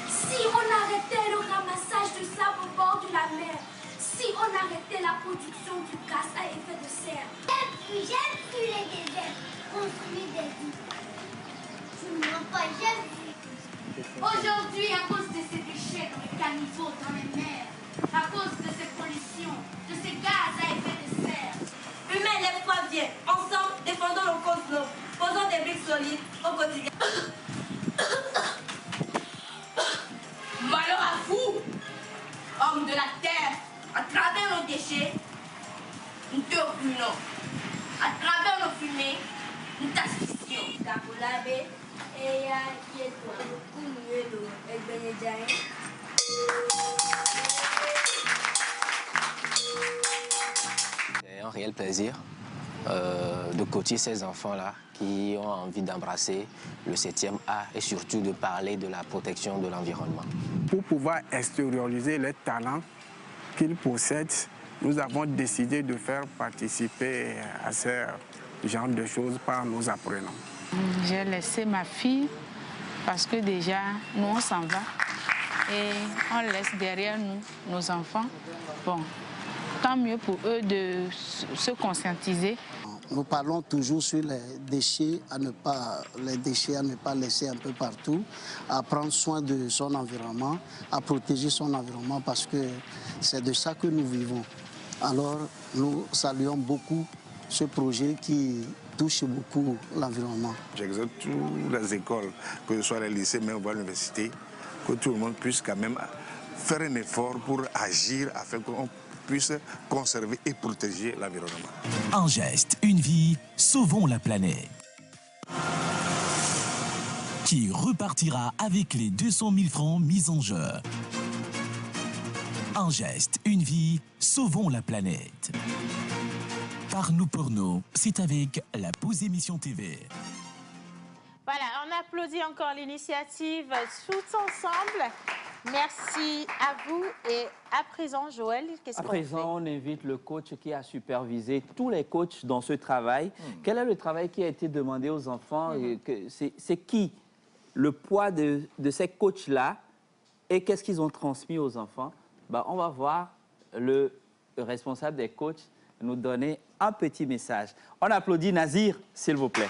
Si on arrêtait le ramassage de sable au bord de la mer, si on arrêtait la production du gaz à effet de serre. J'aime plus les déserts, construire des vies. Aujourd'hui, à cause de ces déchets dans les caniveaux, dans les mers, à cause de ces pollutions, de ces gaz à effet de serre. Humains, lève-toi, viens. Ensemble, défendons nos causes nobles. Posons des briques solides au quotidien. Malheur à vous, hommes de la terre, à travers nos déchets, nous te ruinons. À travers nos fumées, nous t'asphyxions. C'est un réel plaisir de coacher ces enfants-là qui ont envie d'embrasser le 7e A et surtout de parler de la protection de l'environnement. Pour pouvoir extérioriser les talents qu'ils possèdent, nous avons décidé de faire participer à ce genre de choses par nos apprenants. J'ai laissé ma fille parce que déjà, nous, on s'en va et on laisse derrière nous nos enfants. Bon, tant mieux pour eux de se conscientiser. Nous parlons toujours sur les déchets, à ne pas laisser un peu partout, à prendre soin de son environnement, à protéger son environnement parce que c'est de ça que nous vivons. Alors, nous saluons beaucoup ce projet qui touche beaucoup l'environnement. J'exhorte toutes les écoles, que ce soit les lycées, même voire l'université, que tout le monde puisse quand même faire un effort pour agir afin qu'on puisse conserver et protéger l'environnement. Un geste, une vie, sauvons la planète. Qui repartira avec les 200 000 francs mis en jeu. Un geste, une vie, sauvons la planète. Par nous pour nous, c'est avec la Pause Émission TV. Voilà, on applaudit encore l'initiative tous ensemble. Merci à vous. Et à présent, Joël, qu'est-ce qu'on fait? À présent, on invite le coach qui a supervisé tous les coachs dans ce travail. Quel est le travail qui a été demandé aux enfants? C'est qui le poids de ces coachs-là et qu'est-ce qu'ils ont transmis aux enfants? On va voir le responsable des coachs nous donner un petit message. On applaudit Nazir, s'il vous plaît.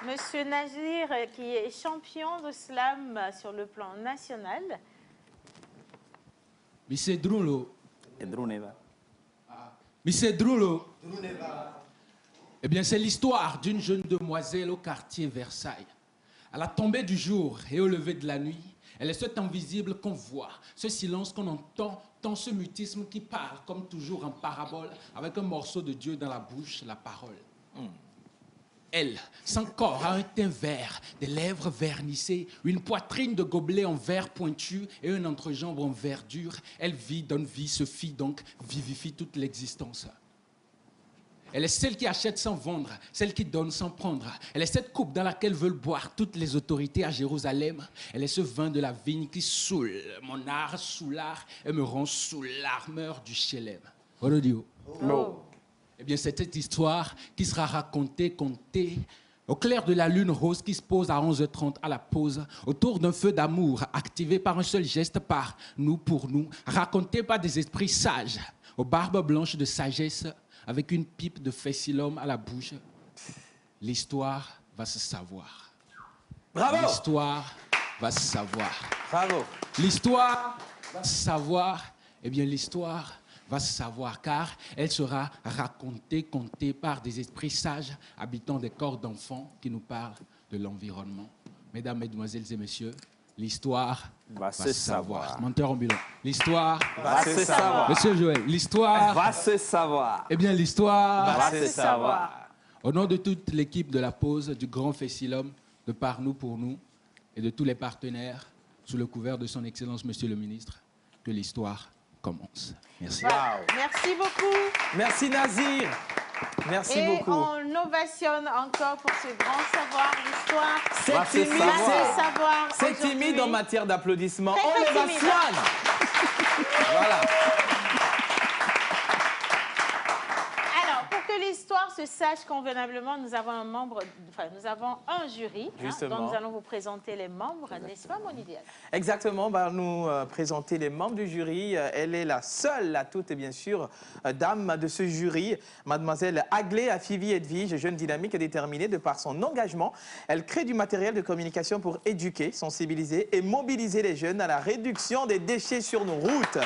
Monsieur Nazir, qui est champion de slam sur le plan national. Monsieur Drulo. Monsieur Drulo. Eh bien, c'est l'histoire d'une jeune demoiselle au quartier Versailles. À la tombée du jour et au lever de la nuit, elle est ce temps visible qu'on voit, ce silence qu'on entend, tant ce mutisme qui parle, comme toujours en parabole, avec un morceau de Dieu dans la bouche, la parole. Elle, son corps a un teint vert, des lèvres vernissées, une poitrine de gobelet en verre pointu et une entrejambe en verdure. Elle vit, donne vie, se fie donc, vivifie toute l'existence. Elle est celle qui achète sans vendre, celle qui donne sans prendre. Elle est cette coupe dans laquelle veulent boire toutes les autorités à Jérusalem. Elle est ce vin de la vigne qui saoule mon art sous l'art et me rend sous l'armeur du Chelem. Rodio. No. Eh bien, c'est cette histoire qui sera racontée, contée, au clair de la lune rose qui se pose à 11h30 à la pause, autour d'un feu d'amour activé par un seul geste, par nous, pour nous, racontée par des esprits sages, aux barbes blanches de sagesse, avec une pipe de fessilum à la bouche. L'histoire va se savoir. Bravo! L'histoire va se savoir. Bravo! L'histoire va se savoir. Eh bien, l'histoire va se savoir, car elle sera racontée, contée par des esprits sages habitant des corps d'enfants qui nous parlent de l'environnement. Mesdames, Mesdemoiselles et Messieurs, l'histoire va se savoir. Menteur ambulant. L'histoire va se savoir. Monsieur Joël, l'histoire va se savoir. Eh bien, l'histoire va se savoir. Au nom de toute l'équipe de la Pause, du Grand Fessilum, de Par nous, pour nous, et de tous les partenaires, sous le couvert de son Excellence, Monsieur le Ministre, que l'histoire commence. Merci. Wow. Merci beaucoup. Merci Nazir. Merci beaucoup. Et on ovationne encore pour ce grand savoir, l'histoire. C'est timide, c'est timide en matière d'applaudissements. On ovationne. Voilà. Alors, pour que l'histoire se sache convenablement, nous avons un jury dont nous allons vous présenter les membres, n'est-ce pas, mon idéal? Exactement, on va nous présenter les membres du jury. Elle est la seule, la toute, bien sûr, dame de ce jury, mademoiselle Aglé Afivi Edwige, jeune dynamique et déterminée de par son engagement. Elle crée du matériel de communication pour éduquer, sensibiliser et mobiliser les jeunes à la réduction des déchets sur nos routes.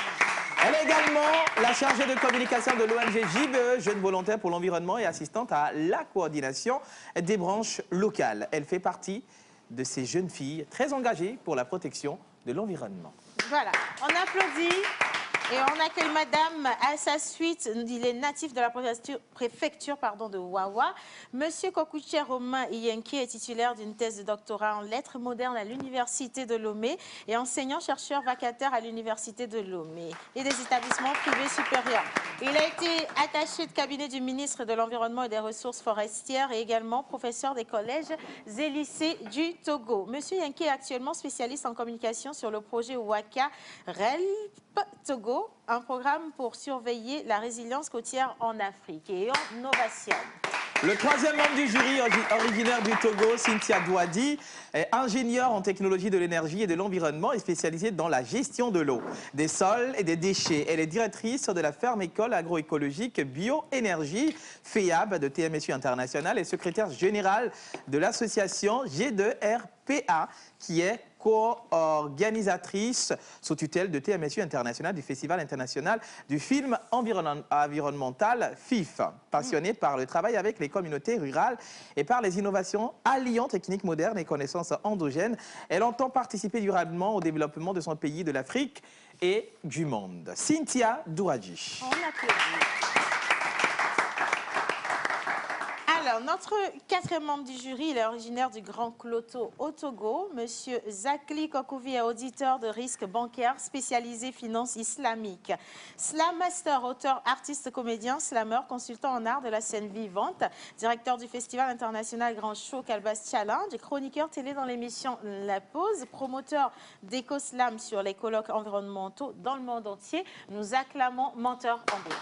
Elle est également la chargée de communication de l'ONG JBE, Jeunes Volontaires pour l'Environnement, et assistante à la coordination des branches locales. Elle fait partie de ces jeunes filles très engagées pour la protection de l'environnement. Voilà, on applaudit et on accueille madame à sa suite. Il est natif de la préfecture de Wawa. Monsieur Kokouché Romain Iyenki est titulaire d'une thèse de doctorat en lettres modernes à l'université de Lomé et enseignant-chercheur vacataire à l'université de Lomé et des établissements privés supérieurs. Il a été attaché de cabinet du ministre de l'Environnement et des Ressources forestières et également professeur des collèges et lycées du Togo. Monsieur Iyenki est actuellement spécialiste en communication sur le projet Waka RELP Togo Togo, un programme pour surveiller la résilience côtière en Afrique et en Novation. Le troisième membre du jury, originaire du Togo, Cynthia Douadi, est ingénieure en technologie de l'énergie et de l'environnement et spécialisée dans la gestion de l'eau, des sols et des déchets. Elle est directrice de la ferme-école agroécologique Bioénergie, FEAB de TMSU International et secrétaire générale de l'association G2RPA, qui est co-organisatrice sous tutelle de TMSU International du Festival international du film environnemental FIF. Passionnée par le travail avec les communautés rurales et par les innovations alliant techniques modernes et connaissances endogènes, elle entend participer durablement au développement de son pays, de l'Afrique et du monde. Cynthia Douadi. On applaudit. Alors, notre quatrième membre du jury, il est originaire du Grand Cloto au Togo. Monsieur Zakli Kokouvi est auditeur de risque bancaire spécialisé finance islamique. Slam Master, auteur, artiste, comédien, slammer, consultant en art de la scène vivante, directeur du Festival international Grand Show Calbas Challenge, chroniqueur télé dans l'émission La Pause, promoteur d'éco-slam sur les colloques environnementaux dans le monde entier. Nous acclamons Menteur en blanc.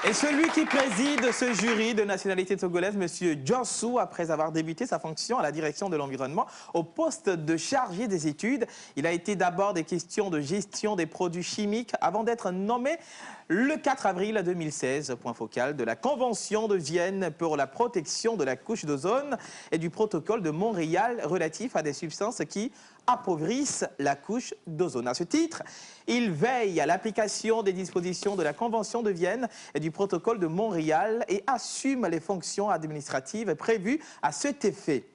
Et celui qui préside ce jury de nationalité togolaise, M. Djossou, après avoir débuté sa fonction à la direction de l'environnement au poste de chargé des études, il a été d'abord des questions de gestion des produits chimiques avant d'être nommé le 4 avril 2016, point focal de la Convention de Vienne pour la protection de la couche d'ozone et du protocole de Montréal relatif à des substances qui appauvrissent la couche d'ozone. À ce titre, il veille à l'application des dispositions de la Convention de Vienne et du protocole de Montréal et assume les fonctions administratives prévues à cet effet.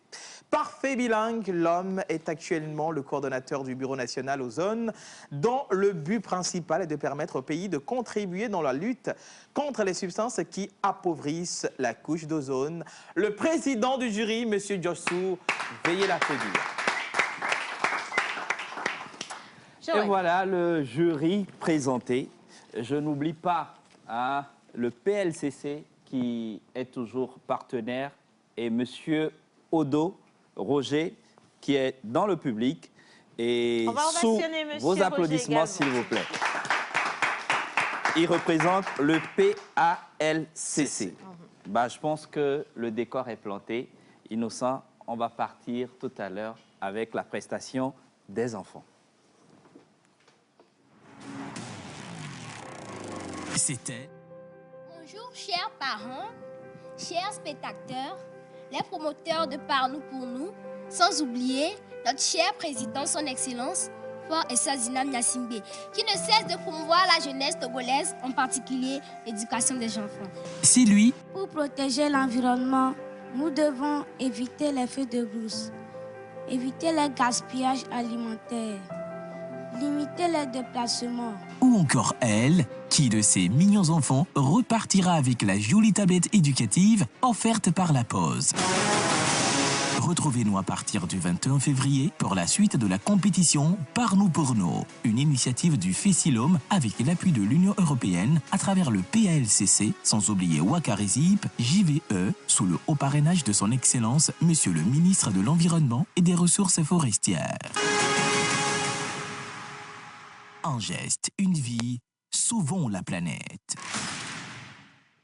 Parfait bilingue, l'homme est actuellement le coordonnateur du Bureau national ozone, dont le but principal est de permettre au pays de contribuer dans la lutte contre les substances qui appauvrissent la couche d'ozone. Le président du jury, M. Djossou, veuillez l'applaudir. Et voilà le jury présenté. Je n'oublie pas le PLCC qui est toujours partenaire et M. Odo Roger qui est dans le public et sous vos applaudissements s'il vous plaît. Il représente le PALCC. Je pense que le décor est planté. Innocent, on va partir tout à l'heure avec la prestation des enfants. C'était... Bonjour chers parents, chers spectateurs, les promoteurs de Par nous pour nous, sans oublier notre cher président, son excellence, Fort Essazina Nyassimbe, qui ne cesse de promouvoir la jeunesse togolaise, en particulier l'éducation des enfants. C'est lui. Pour protéger l'environnement, nous devons éviter les feux de brousse, éviter le gaspillage alimentaire, limiter les déplacements. Ou encore elle, qui de ces mignons enfants repartira avec la jolie tablette éducative offerte par la Pause. Retrouvez-nous à partir du 21 février pour la suite de la compétition Par nous pour nous, une initiative du FESILOM avec l'appui de l'Union européenne à travers le PALCC, sans oublier Wakarizip, JVE, sous le haut parrainage de son Excellence, Monsieur le ministre de l'Environnement et des Ressources forestières. Un geste, une vie, sauvons la planète.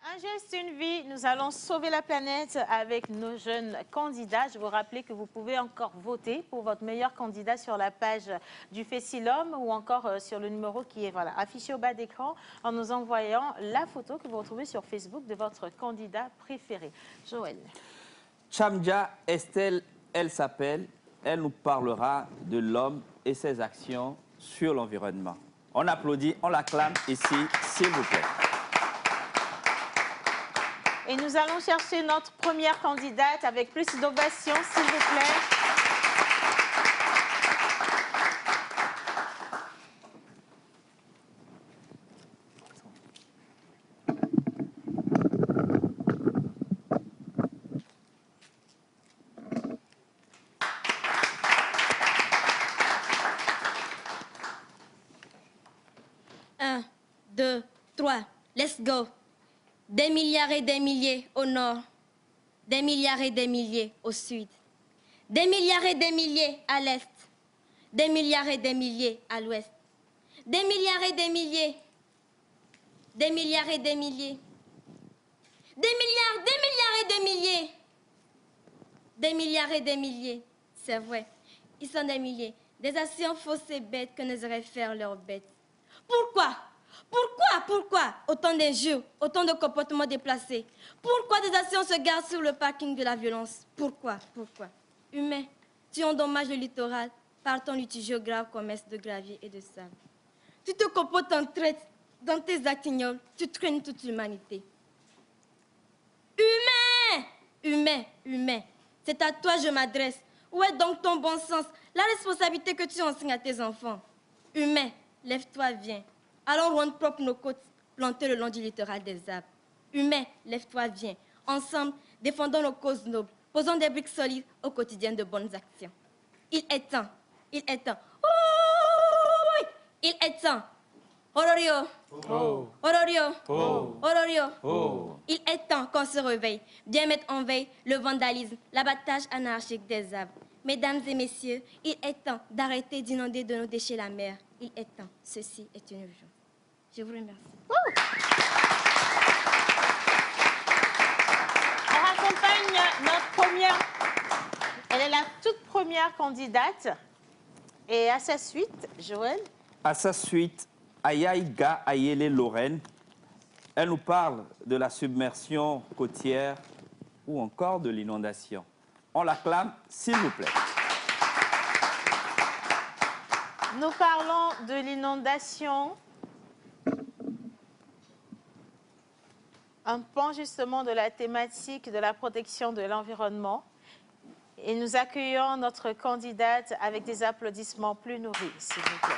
Un geste, une vie, nous allons sauver la planète avec nos jeunes candidats. Je vous rappelle que vous pouvez encore voter pour votre meilleur candidat sur la page du FESILOM ou encore sur le numéro qui est affiché au bas d'écran en nous envoyant la photo que vous retrouvez sur Facebook de votre candidat préféré. Joël. Chamdia Estelle, elle s'appelle, elle nous parlera de l'homme et ses actions sur l'environnement. On applaudit, on l'acclame ici, s'il vous plaît. Et nous allons chercher notre première candidate avec plus d'ovation, s'il vous plaît. Un, deux, trois, let's go. Des milliards et des milliers au nord, des milliards et des milliers au sud, des milliards et des milliers à l'est, des milliards et des milliers à l'ouest, Des milliards et des milliers. Des milliards et des milliers. Des milliards et des milliers. Des milliards et des milliers. C'est vrai. Ils sont des milliers. Des actions fausses et bêtes que n'oseraient faire leurs bêtes. Pourquoi? Pourquoi autant d'injures, autant de comportements déplacés? Pourquoi des actions se gardent sur le parking de la violence? Pourquoi? Humains, tu endommages le littoral par ton litige grave commerce de gravier et de sable. Tu te comportes en traite, dans tes actes ignobles, tu traînes toute l'humanité. Humain, c'est à toi je m'adresse. Où est donc ton bon sens, la responsabilité que tu enseignes à tes enfants? Humain, lève-toi, viens. Allons rendre propre nos côtes, plantées le long du littoral des arbres. Humain, lève-toi, viens. Ensemble, défendons nos causes nobles, posons des briques solides au quotidien de bonnes actions. Il est temps. Il est temps. Ororio. Il est temps qu'on se réveille, bien mettre en veille le vandalisme, l'abattage anarchique des arbres. Mesdames et messieurs, il est temps d'arrêter d'inonder de nos déchets la mer. Il est temps. Ceci est une urgence. Je vous remercie. On raccompagne notre première. Elle est la toute première candidate. Et à sa suite, Joël. À sa suite, Ayaïga Ayele Lorraine. Elle nous parle de la submersion côtière ou encore de l'inondation. On l'acclame, s'il vous plaît. Nous parlons de l'inondation. Un pan justement de la thématique de la protection de l'environnement. Et nous accueillons notre candidate avec des applaudissements plus nourris, s'il vous plaît.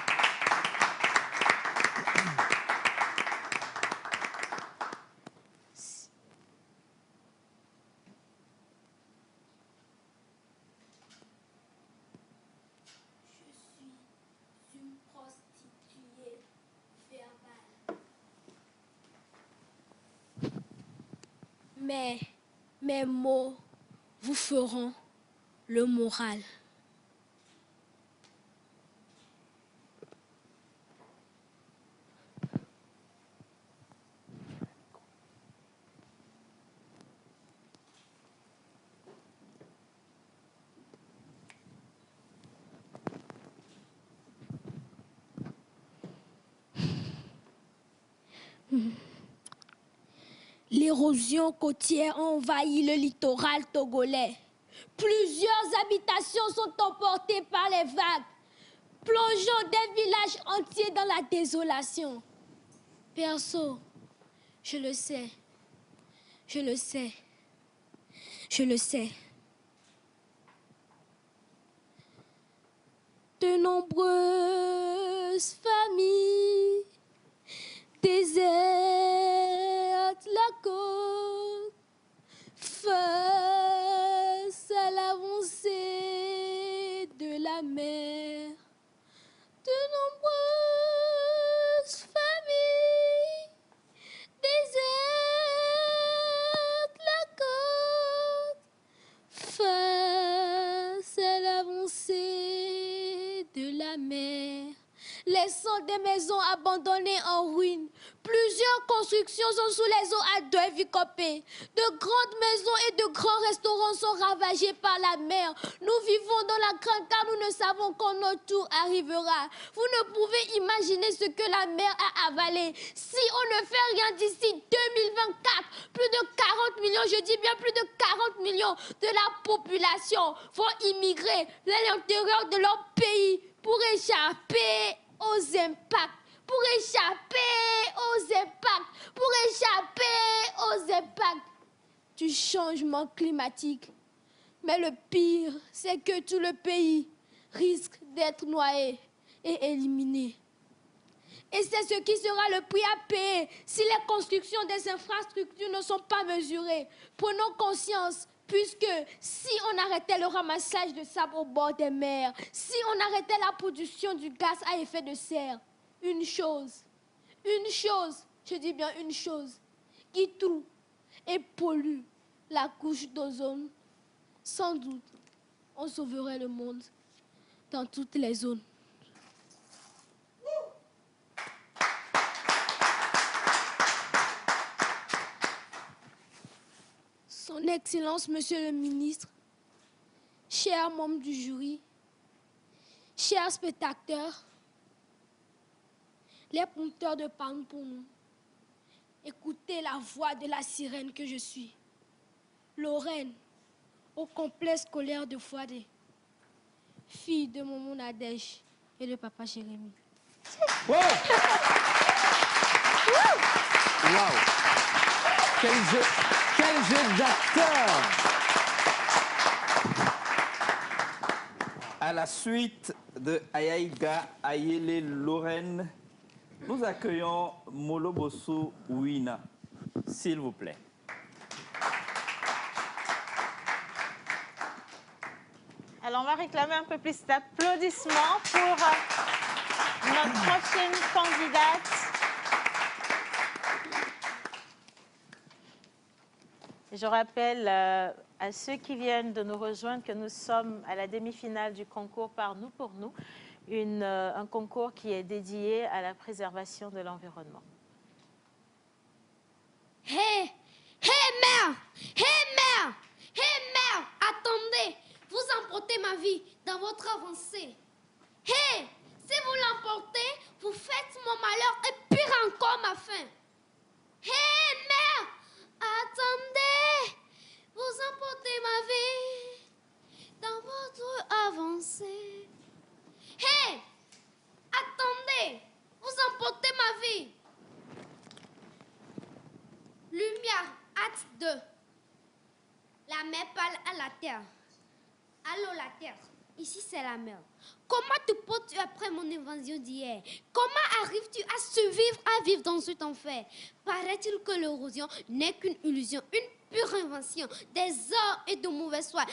Mais mes mots vous feront le moral. L'érosion côtière a envahi le littoral togolais. Plusieurs habitations sont emportées par les vagues, plongeant des villages entiers dans la désolation. Perso, je le sais. De nombreuses familles désertent la côte face à l'avancée de la mer. De nombreuses familles désertent la côte face à l'avancée de la mer, laissant des maisons abandonnées en ruine. Plusieurs constructions sont sous les eaux à Douai-Vicopé. De grandes maisons et de grands restaurants sont ravagés par la mer. Nous vivons dans la crainte car nous ne savons quand notre tour arrivera. Vous ne pouvez imaginer ce que la mer a avalé. Si on ne fait rien d'ici 2024, plus de 40 millions, je dis bien plus de 40 millions de la population vont immigrer vers l'intérieur de leur pays pour échapper aux impacts. Pour échapper aux impacts du changement climatique. Mais le pire, c'est que tout le pays risque d'être noyé et éliminé. Et c'est ce qui sera le prix à payer si les constructions des infrastructures ne sont pas mesurées. Prenons conscience, puisque si on arrêtait le ramassage de sable au bord des mers, si on arrêtait la production du gaz à effet de serre, une chose, je dis bien une chose, qui troue et pollue la couche d'ozone, sans doute, on sauverait le monde dans toutes les zones. Excellence, Monsieur le ministre, chers membres du jury, chers spectateurs, les promoteurs de Parle pour nous, écoutez la voix de la sirène que je suis, Lorraine, au complexe scolaire de Fouadé, fille de Maman Nadège et de papa Jérémy. Wow! Wow! Quel jeu d'acteur! À la suite de Ayaïga Ayele Lorraine, nous accueillons Moloboso Ouina, s'il vous plaît. Alors, on va réclamer un peu plus d'applaudissements pour notre prochaine candidate. Je rappelle à ceux qui viennent de nous rejoindre que nous sommes à la demi-finale du concours Par nous pour nous, un concours qui est dédié à la préservation de l'environnement. Hé, mère! Attendez! Vous emportez ma vie dans votre avancée. Hé! Si vous l'emportez, vous faites mon malheur et pire encore ma fin. Hé, mère! Attendez! Vous emportez ma vie dans votre avancée. Hé! Attendez! Vous emportez ma vie. Lumière, acte 2. La mer parle à la terre. Allô la terre, ici c'est la mer. Comment te portes-tu après mon invasion d'hier? Comment arrives-tu à survivre, à vivre dans cet enfer? Paraît-il que l'érosion n'est qu'une illusion, une pure invention, des ors et de mauvais soins.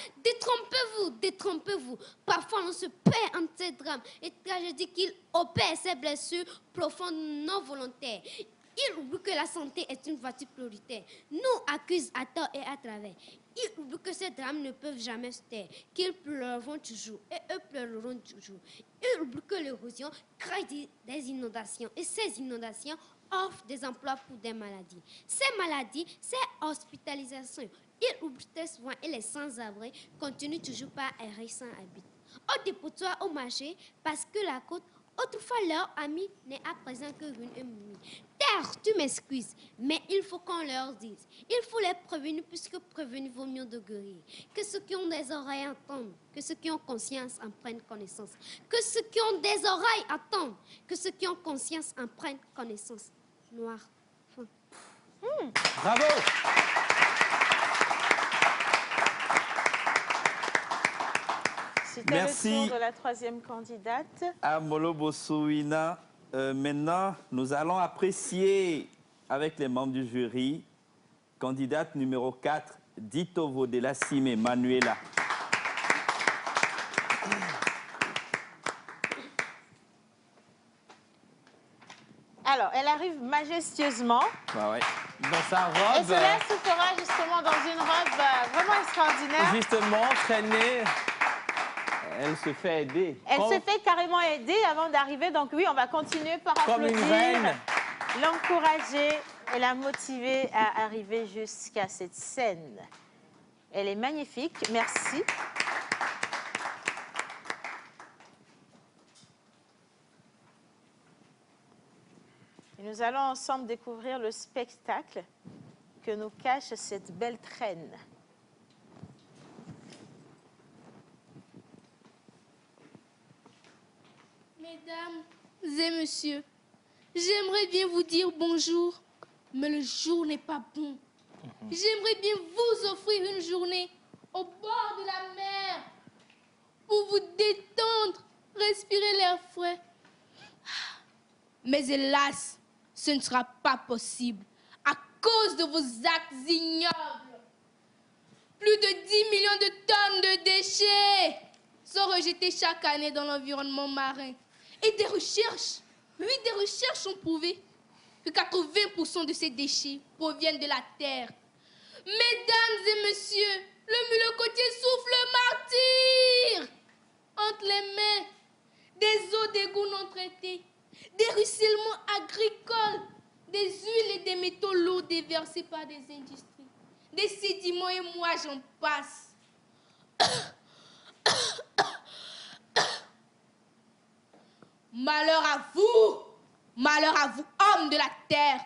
Détrompez-vous. Parfois on se perd entre ces drames et tragédies qu'il opère ces blessures profondes non volontaires. Il oublie que la santé est une voiture prioritaire. Nous accuse à tort et à travers. Il oublie que ces drames ne peuvent jamais se taire, qu'ils pleureront toujours et eux pleureront toujours. Il oublie que l'érosion crée des inondations et ces inondations offrent des emplois pour des maladies. Ces maladies, c'est hospitalisation. Il oublie très souvent et les sans-abri continuent toujours par errer sans habit. Au dépotoir, au marché, parce que la côte, autrefois leur ami n'est à présent que ruine et momie. Terre, tu m'excuses, mais il faut qu'on leur dise. Il faut les prévenir puisque prévenir vaut mieux de guérir. Que ceux qui ont des oreilles entendent, que ceux qui ont conscience en prennent connaissance. Que ceux qui ont des oreilles attendent, que ceux qui ont conscience en prennent connaissance. Noir. Bravo! C'était le tour de la troisième candidate. À Moloboso Ouina. Maintenant, nous allons apprécier avec les membres du jury, candidate numéro 4, Ditovo de la Cime, Manuela. Alors, elle arrive majestueusement. Ah ouais. Dans sa robe. Et cela se fera justement dans une robe vraiment extraordinaire. Justement, traînée. Elle se fait aider. Elle se fait carrément aider avant d'arriver. Donc oui, on va continuer par Comme une applaudir, reine. l'encourager et la motiver à arriver jusqu'à cette scène. Elle est magnifique. Merci. Et nous allons ensemble découvrir le spectacle que nous cache cette belle traîne. Mesdames et messieurs, j'aimerais bien vous dire bonjour, mais le jour n'est pas bon. J'aimerais bien vous offrir une journée au bord de la mer pour vous détendre, respirer l'air frais. Mais hélas, ce ne sera pas possible à cause de vos actes ignobles. Plus de 10 millions de tonnes de déchets sont rejetés chaque année dans l'environnement marin. Et des recherches, oui, des recherches ont prouvé que 80% de ces déchets proviennent de la terre. Mesdames et messieurs, le muleux-côtier souffle le martyre entre les mains des eaux d'égouts non traitées, des ruissellements agricoles, des huiles et des métaux lourds déversés par des industries, des sédiments et moi j'en passe. Malheur à vous, hommes de la terre,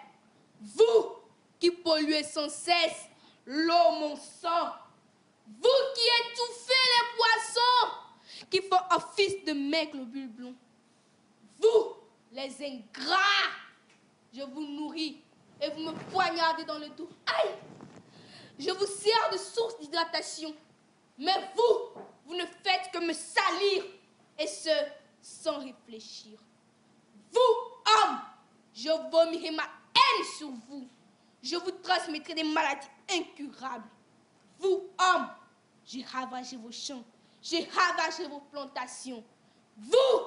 vous qui polluez sans cesse l'eau, mon sang, vous qui étouffez les poissons, qui font office de mes globules blonds, vous, les ingrats, je vous nourris et vous me poignardez dans le dos. Aïe! Je vous sers de source d'hydratation, mais vous ne faites que me salir, et ce, sans réfléchir. Vous, hommes, je vomirai ma haine sur vous. Je vous transmettrai des maladies incurables. Vous, hommes, j'ai ravagé vos champs, j'ai ravagé vos plantations. Vous,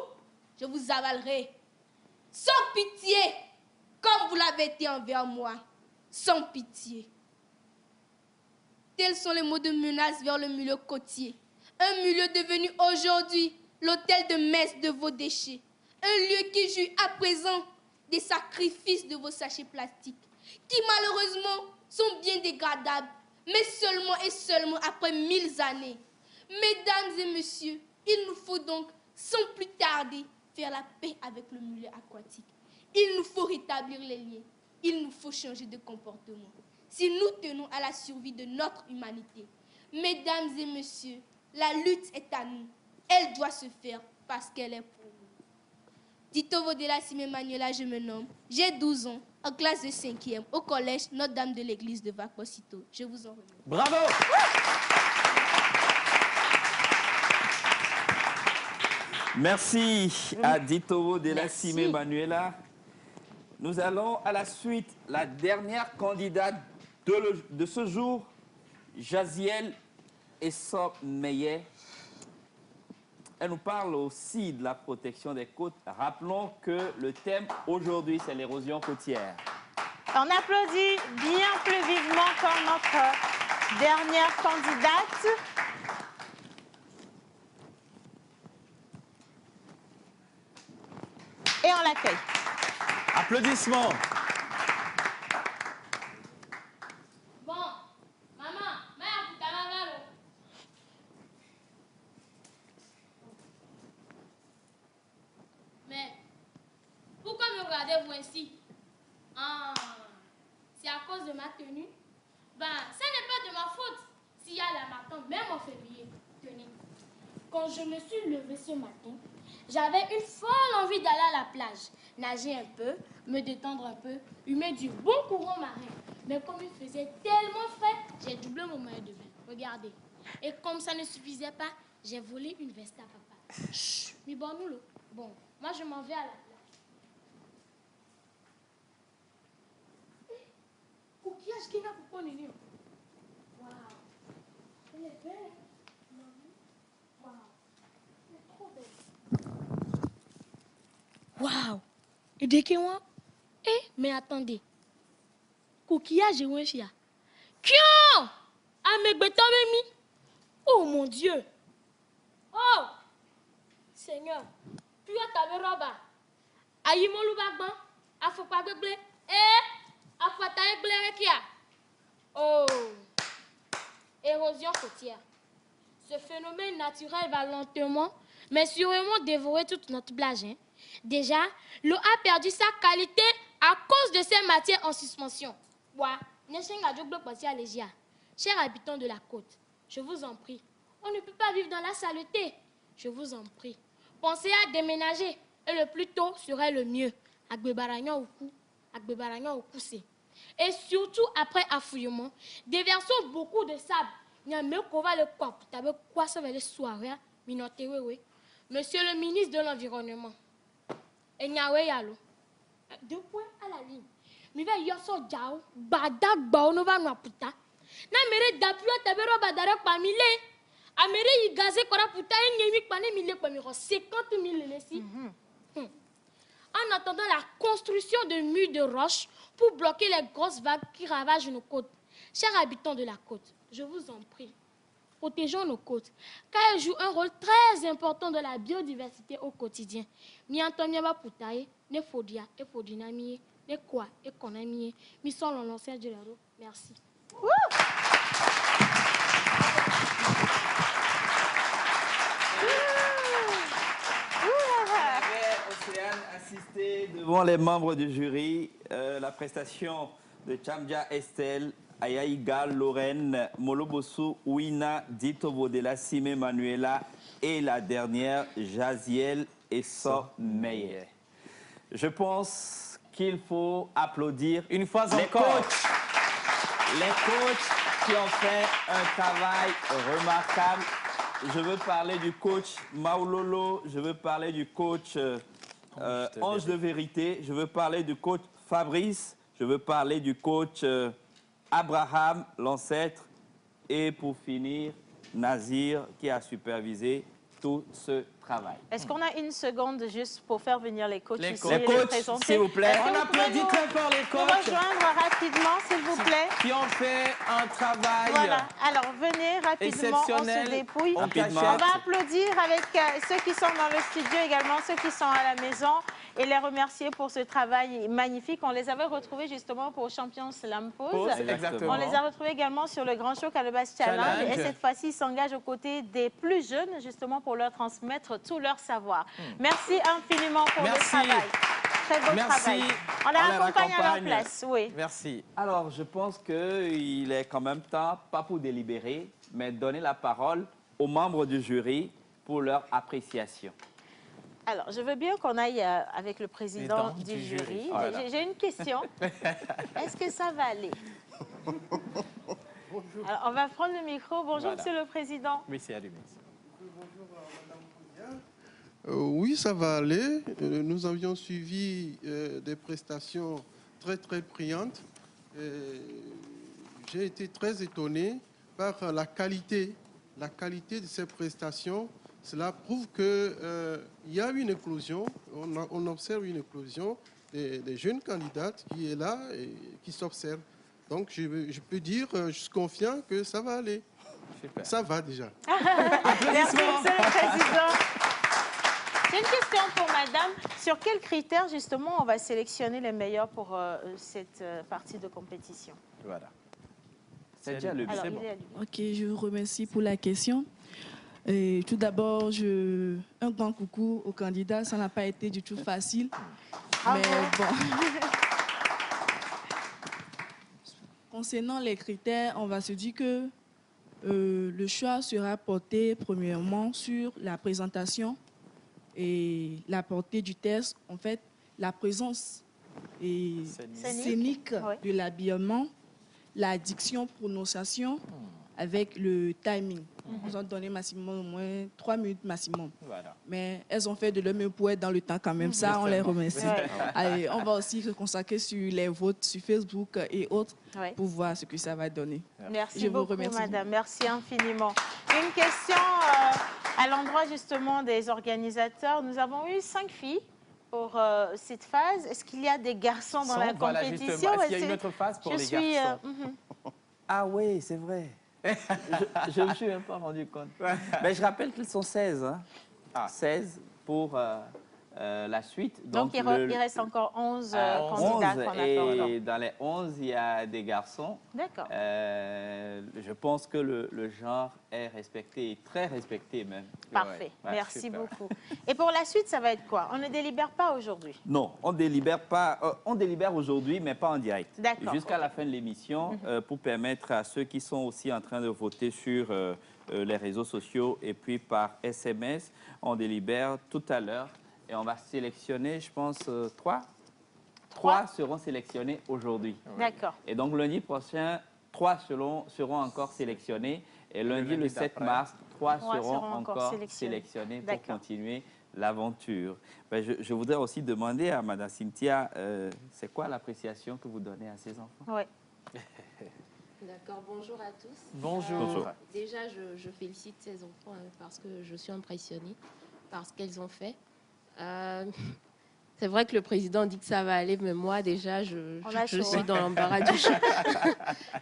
je vous avalerai sans pitié, comme vous l'avez été envers moi, sans pitié. Tels sont les mots de menace vers le milieu côtier. Un milieu devenu aujourd'hui l'hôtel de messe de vos déchets. Un lieu qui jouit à présent des sacrifices de vos sachets plastiques, qui malheureusement sont bien dégradables, mais seulement et seulement après 1000 années. Mesdames et messieurs, il nous faut donc, sans plus tarder, faire la paix avec le milieu aquatique. Il nous faut rétablir les liens. Il nous faut changer de comportement. Si nous tenons à la survie de notre humanité, mesdames et messieurs, la lutte est à nous. Elle doit se faire parce qu'elle est pour nous. Dito Vodela Sime Manuela, je me nomme. J'ai 12 ans, en classe de 5e, au collège Notre-Dame de l'église de Vacosito. Je vous en remercie. Bravo! Merci à Dito Vodela Sime Manuela. Nous allons à la suite, la dernière candidate de ce jour, Jaziel Essop Meillet. Elle nous parle aussi de la protection des côtes. Rappelons que le thème aujourd'hui, c'est l'érosion côtière. On applaudit bien plus vivement pour notre dernière candidate. Et on l'accueille. Applaudissements. Bon, maman, mère, putain, maman. Mais, pourquoi me regardez-vous ainsi? Ah, c'est à cause de ma tenue? Ben, ce n'est pas de ma faute s'il y a la matin, même en février. Tenez, quand je me suis levée ce matin, j'avais une folle envie d'aller à la plage, nager un peu, me détendre un peu, humer du bon courant marin. Mais comme il faisait tellement frais, j'ai doublé mon maillot de bain. Regardez. Et comme ça ne suffisait pas, j'ai volé une veste à papa. Chut, mais bon, nous, bon, moi je m'en vais à la plage. Coquillage qui n'a pas pour néné. Waouh. Elle est belle. Waouh. Elle est trop belle. Waouh. Et dès que moi, mais attendez. Coquillage et un chien. Kion! Oh mon Dieu! Oh! Seigneur, tu as ta robe. Aïmolu bagban, afopa beble, afata eble kia. Oh! Érosion côtière. Ce phénomène naturel va lentement, mais sûrement dévorer toute notre plage. Hein? Déjà, l'eau a perdu sa qualité à cause de ces matières en suspension. Chers habitants de la côte, je vous en prie, on ne peut pas vivre dans la saleté. Je vous en prie, pensez à déménager et le plus tôt serait le mieux. Et surtout après affouillement, déversons beaucoup de sable. Monsieur le ministre de l'Environnement, deux points à la ligne. Mais va yoso jao, badak bao no va no puta. Na mere daplo tabero badara pa mille. Amere yi gazé kora puta en yemi pa ne mille pa mi 50 000 lesi. En attendant la construction de murs de roches pour bloquer les grosses vagues qui ravagent nos côtes. Chers habitants de la côte, je vous en prie, protégeons nos côtes, car elles jouent un rôle très important dans la biodiversité au quotidien. Mi Antonia ba putaye, ne fodia et fodinamie. Et quoi? Et qu'on a mis, mis sans l'ancien de l'euro. Merci. Assister devant les membres du jury, la prestation de Chamdia Estelle, Ayaïga Lorraine, Molobosu Ouina, Dito Bodela, Sime Manuela et la dernière, Jaziel Esso Meyer. Je pense qu'il faut applaudir une fois les encore coachs. Les coachs qui ont fait un travail remarquable. Je veux parler du coach Maulolo, je veux parler du coach Ange de Vérité, je veux parler du coach Fabrice, je veux parler du coach Abraham, l'ancêtre, et pour finir, Nazir qui a supervisé tout ce travail. Est-ce qu'on a une seconde juste pour faire venir les coachs ici Les et les coachs, présenter? s'il vous plaît. On applaudit très fort les coachs. Nous rejoindre rapidement, s'il vous plaît. Qui ont fait un travail Voilà. Alors, venez rapidement, on se exceptionnel. dépouille. Rapidement. On va applaudir avec ceux qui sont dans le studio également, ceux qui sont à la maison, et les remercier pour ce travail magnifique. On les avait retrouvés justement pour Champions Slam Pose. Exactement. On les a retrouvés également sur le Grand Show Calebasse Challenge. Et cette fois-ci, ils s'engagent aux côtés des plus jeunes, justement, pour leur transmettre tout leur savoir. Merci infiniment pour le travail. Très beau travail. On les accompagne à leur place. Oui. Merci. Alors, je pense qu'il est quand même temps, pas pour délibérer, mais donner la parole aux membres du jury pour leur appréciation. Alors, je veux bien qu'on aille avec le président du jury. Voilà. J'ai une question. Est-ce que ça va aller? Alors, on va prendre le micro. Bonjour, Voilà. Monsieur le Président. Oui, c'est allumé. Oui, ça va aller. Nous avions suivi des prestations très, très brillantes. J'ai été très étonné par la qualité de ces prestations. Cela prouve qu'il y a une éclosion, on observe une éclosion des jeunes candidates qui est là et qui s'observe. Donc, je peux dire, je suis confiant que ça va aller. Super. Ça va déjà. Merci, Monsieur le Président. J'ai une question pour Madame. Sur quels critères, justement, on va sélectionner les meilleurs pour cette partie de compétition? Voilà. C'est déjà le Alors, bon. Ok, je vous remercie pour la question. Et tout d'abord, un grand coucou aux candidats. Ça n'a pas été du tout facile. Mais bon. Concernant les critères, on va se dire que le choix sera porté premièrement sur la présentation et la portée du test. En fait, la présence scénique de l'habillement, la diction, prononciation, avec le timing. Ils ont donné maximum au moins 3 minutes maximum. Voilà. Mais elles ont fait de leur mieux pour être dans le temps quand même. Ça, on les remercie. Ouais. Allez, on va aussi se consacrer sur les votes sur Facebook et autres pour voir ce que ça va donner. Merci Je vous beaucoup, remercie. Madame. Merci infiniment. Une question à l'endroit justement des organisateurs. Nous avons eu 5 filles pour cette phase. Est-ce qu'il y a des garçons dans la Voilà, compétition? justement. Est-ce qu'il y a une autre phase pour les garçons? Ah oui, c'est vrai. Je ne me suis même pas rendu compte. Mais je rappelle qu'ils sont 16. Hein. 16 pour la suite. Donc il reste encore 11 candidats qu'on a et pas encore. dans les 11, il y a des garçons. D'accord. Je pense que le genre est respecté, et très respecté même. Parfait. Ouais, Merci super. beaucoup. Et pour la suite, ça va être quoi? On ne délibère pas aujourd'hui? Non, on délibère pas. On délibère aujourd'hui, mais pas en direct. D'accord. Jusqu'à la fin de l'émission, pour permettre à ceux qui sont aussi en train de voter sur les réseaux sociaux et puis par SMS, on délibère tout à l'heure et on va sélectionner, je pense, 3. 3 seront sélectionnés aujourd'hui. D'accord. Et donc lundi prochain, 3 seront encore sélectionnés. Et lundi, le 7 mars, 3 seront encore sélectionnés pour continuer l'aventure. Ben, je voudrais aussi demander à Mme Cynthia, c'est quoi l'appréciation que vous donnez à ces enfants? Oui. D'accord, bonjour à tous. Bonjour. Bonjour. Déjà, je félicite ces enfants parce que je suis impressionnée par ce qu'elles ont fait. C'est vrai que le président dit que ça va aller, mais moi, déjà, je suis dans l'embarras du choix.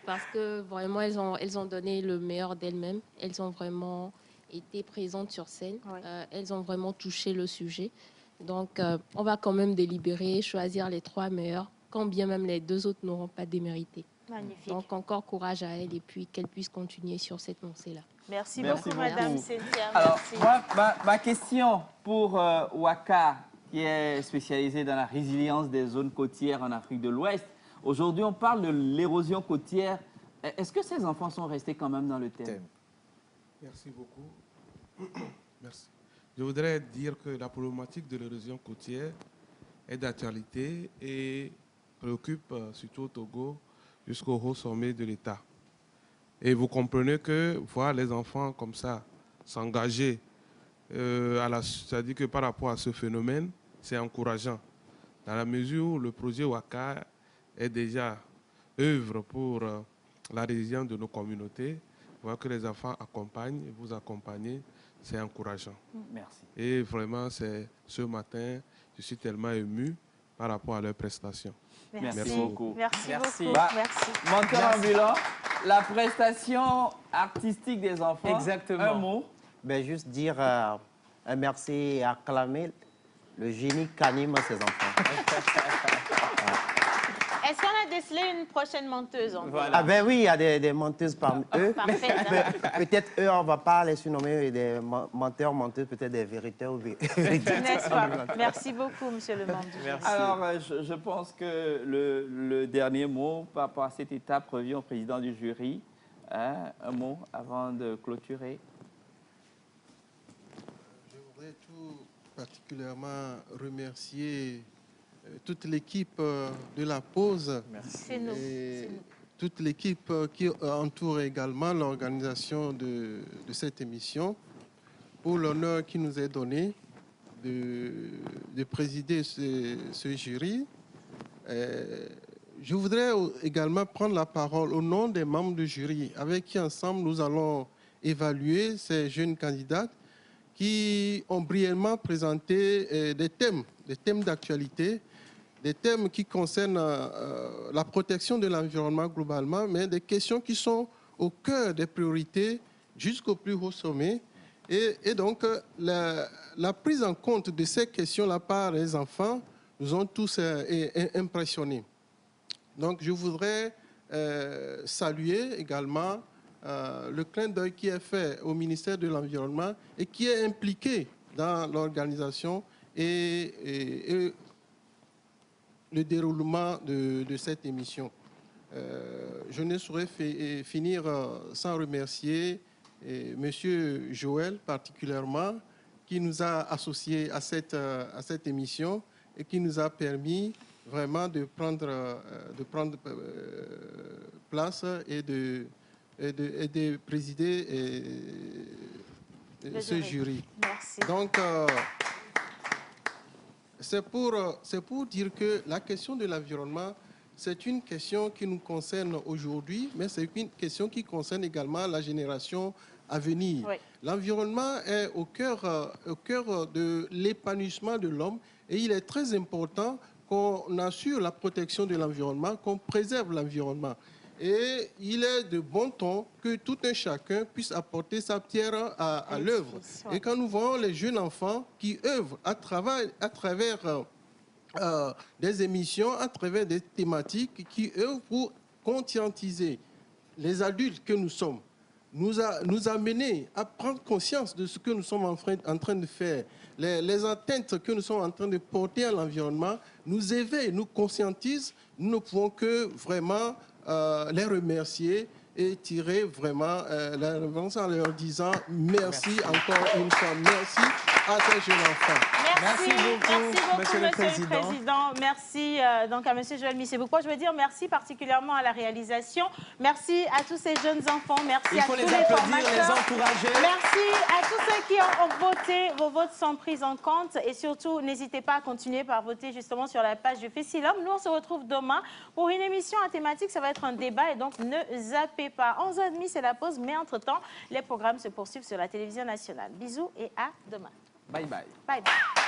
Parce que vraiment, elles ont donné le meilleur d'elles-mêmes. Elles ont vraiment été présentes sur scène. Elles ont vraiment touché le sujet. Donc, on va quand même délibérer, choisir les 3 meilleurs, quand bien même les 2 autres n'auront pas démérité. Magnifique. Donc encore courage à elle et puis qu'elle puisse continuer sur cette lancée-là. Merci beaucoup, Madame Cynthia. Alors, Merci. moi, ma question pour Waka, qui est spécialisée dans la résilience des zones côtières en Afrique de l'Ouest. Aujourd'hui, on parle de l'érosion côtière. Est-ce que ces enfants sont restés quand même dans le thème? Merci beaucoup. Merci. Je voudrais dire que la problématique de l'érosion côtière est d'actualité et préoccupe surtout au Togo jusqu'au haut sommet de l'État. Et vous comprenez que voir les enfants comme ça s'engager, c'est-à-dire que par rapport à ce phénomène, c'est encourageant. Dans la mesure où le projet Waka est déjà œuvre pour la résilience de nos communautés, voir que les enfants accompagnent, vous accompagnez, c'est encourageant. Merci. Et vraiment, ce matin, je suis tellement ému par rapport à leurs prestations. Merci beaucoup. Merci beaucoup. Merci. Menteur ambulant, la prestation artistique des enfants. Exactement. Un mot. Ben, juste dire un merci et acclamer le génie qu'anime ces enfants. Est-ce qu'on a décelé une prochaine menteuse? Voilà. Ah ben oui, il y a des menteuses parmi eux. Parfait. Peut-être eux, on ne va pas les surnommer des menteurs, menteuses, peut-être des véritaires ou véritaires. N'est-ce pas? Merci beaucoup, monsieur le membre du jury. Alors, je pense que le dernier mot par rapport à cette étape revient au président du jury. Hein, un mot avant de clôturer. Je voudrais tout particulièrement remercier toute l'équipe de la pause. C'est nous. Toute l'équipe qui entoure également l'organisation de cette émission pour l'honneur qui nous est donné de présider ce jury. Je voudrais également prendre la parole au nom des membres du jury avec qui ensemble nous allons évaluer ces jeunes candidates qui ont brièvement présenté des thèmes d'actualité, des thèmes qui concernent la protection de l'environnement globalement, mais des questions qui sont au cœur des priorités jusqu'au plus haut sommet. Et donc, la prise en compte de ces questions-là par les enfants nous ont tous impressionnés. Donc, je voudrais saluer également le clin d'œil qui est fait au ministère de l'Environnement et qui est impliqué dans l'organisation et le déroulement de cette émission. Je ne saurais finir sans remercier Monsieur Joël particulièrement, qui nous a associés à cette émission et qui nous a permis vraiment de prendre place et de présider ce jury. Merci. Donc, c'est pour dire que la question de l'environnement, c'est une question qui nous concerne aujourd'hui, mais c'est une question qui concerne également la génération à venir. Oui. L'environnement est au cœur de l'épanouissement de l'homme et il est très important qu'on assure la protection de l'environnement, qu'on préserve l'environnement. Et il est de bon ton que tout un chacun puisse apporter sa pierre à l'œuvre. Et quand nous voyons les jeunes enfants qui œuvrent à travers des émissions, à travers des thématiques, qui œuvrent pour conscientiser les adultes que nous sommes, nous amener à prendre conscience de ce que nous sommes en train de faire, les atteintes que nous sommes en train de porter à l'environnement, nous éveillent, nous conscientisent, nous ne pouvons que vraiment les remercier et tirer vraiment la révérence en leur disant merci encore une fois. Merci à ces jeunes enfants. Merci beaucoup, Monsieur le Président. Merci donc à Monsieur Joël Missebouko. Je veux dire merci particulièrement à la réalisation. Merci à tous ces jeunes enfants. Merci à tous les formateurs. Les encourager. Merci à tous ceux qui ont voté. Vos votes sont pris en compte. Et surtout, n'hésitez pas à continuer par voter justement sur la page du Fessilum. Nous, on se retrouve demain pour une émission à thématique. Ça va être un débat et donc ne zappez pas. 11h30, c'est la pause. Mais entre-temps, les programmes se poursuivent sur la télévision nationale. Bisous et à demain. Bye bye. Bye bye.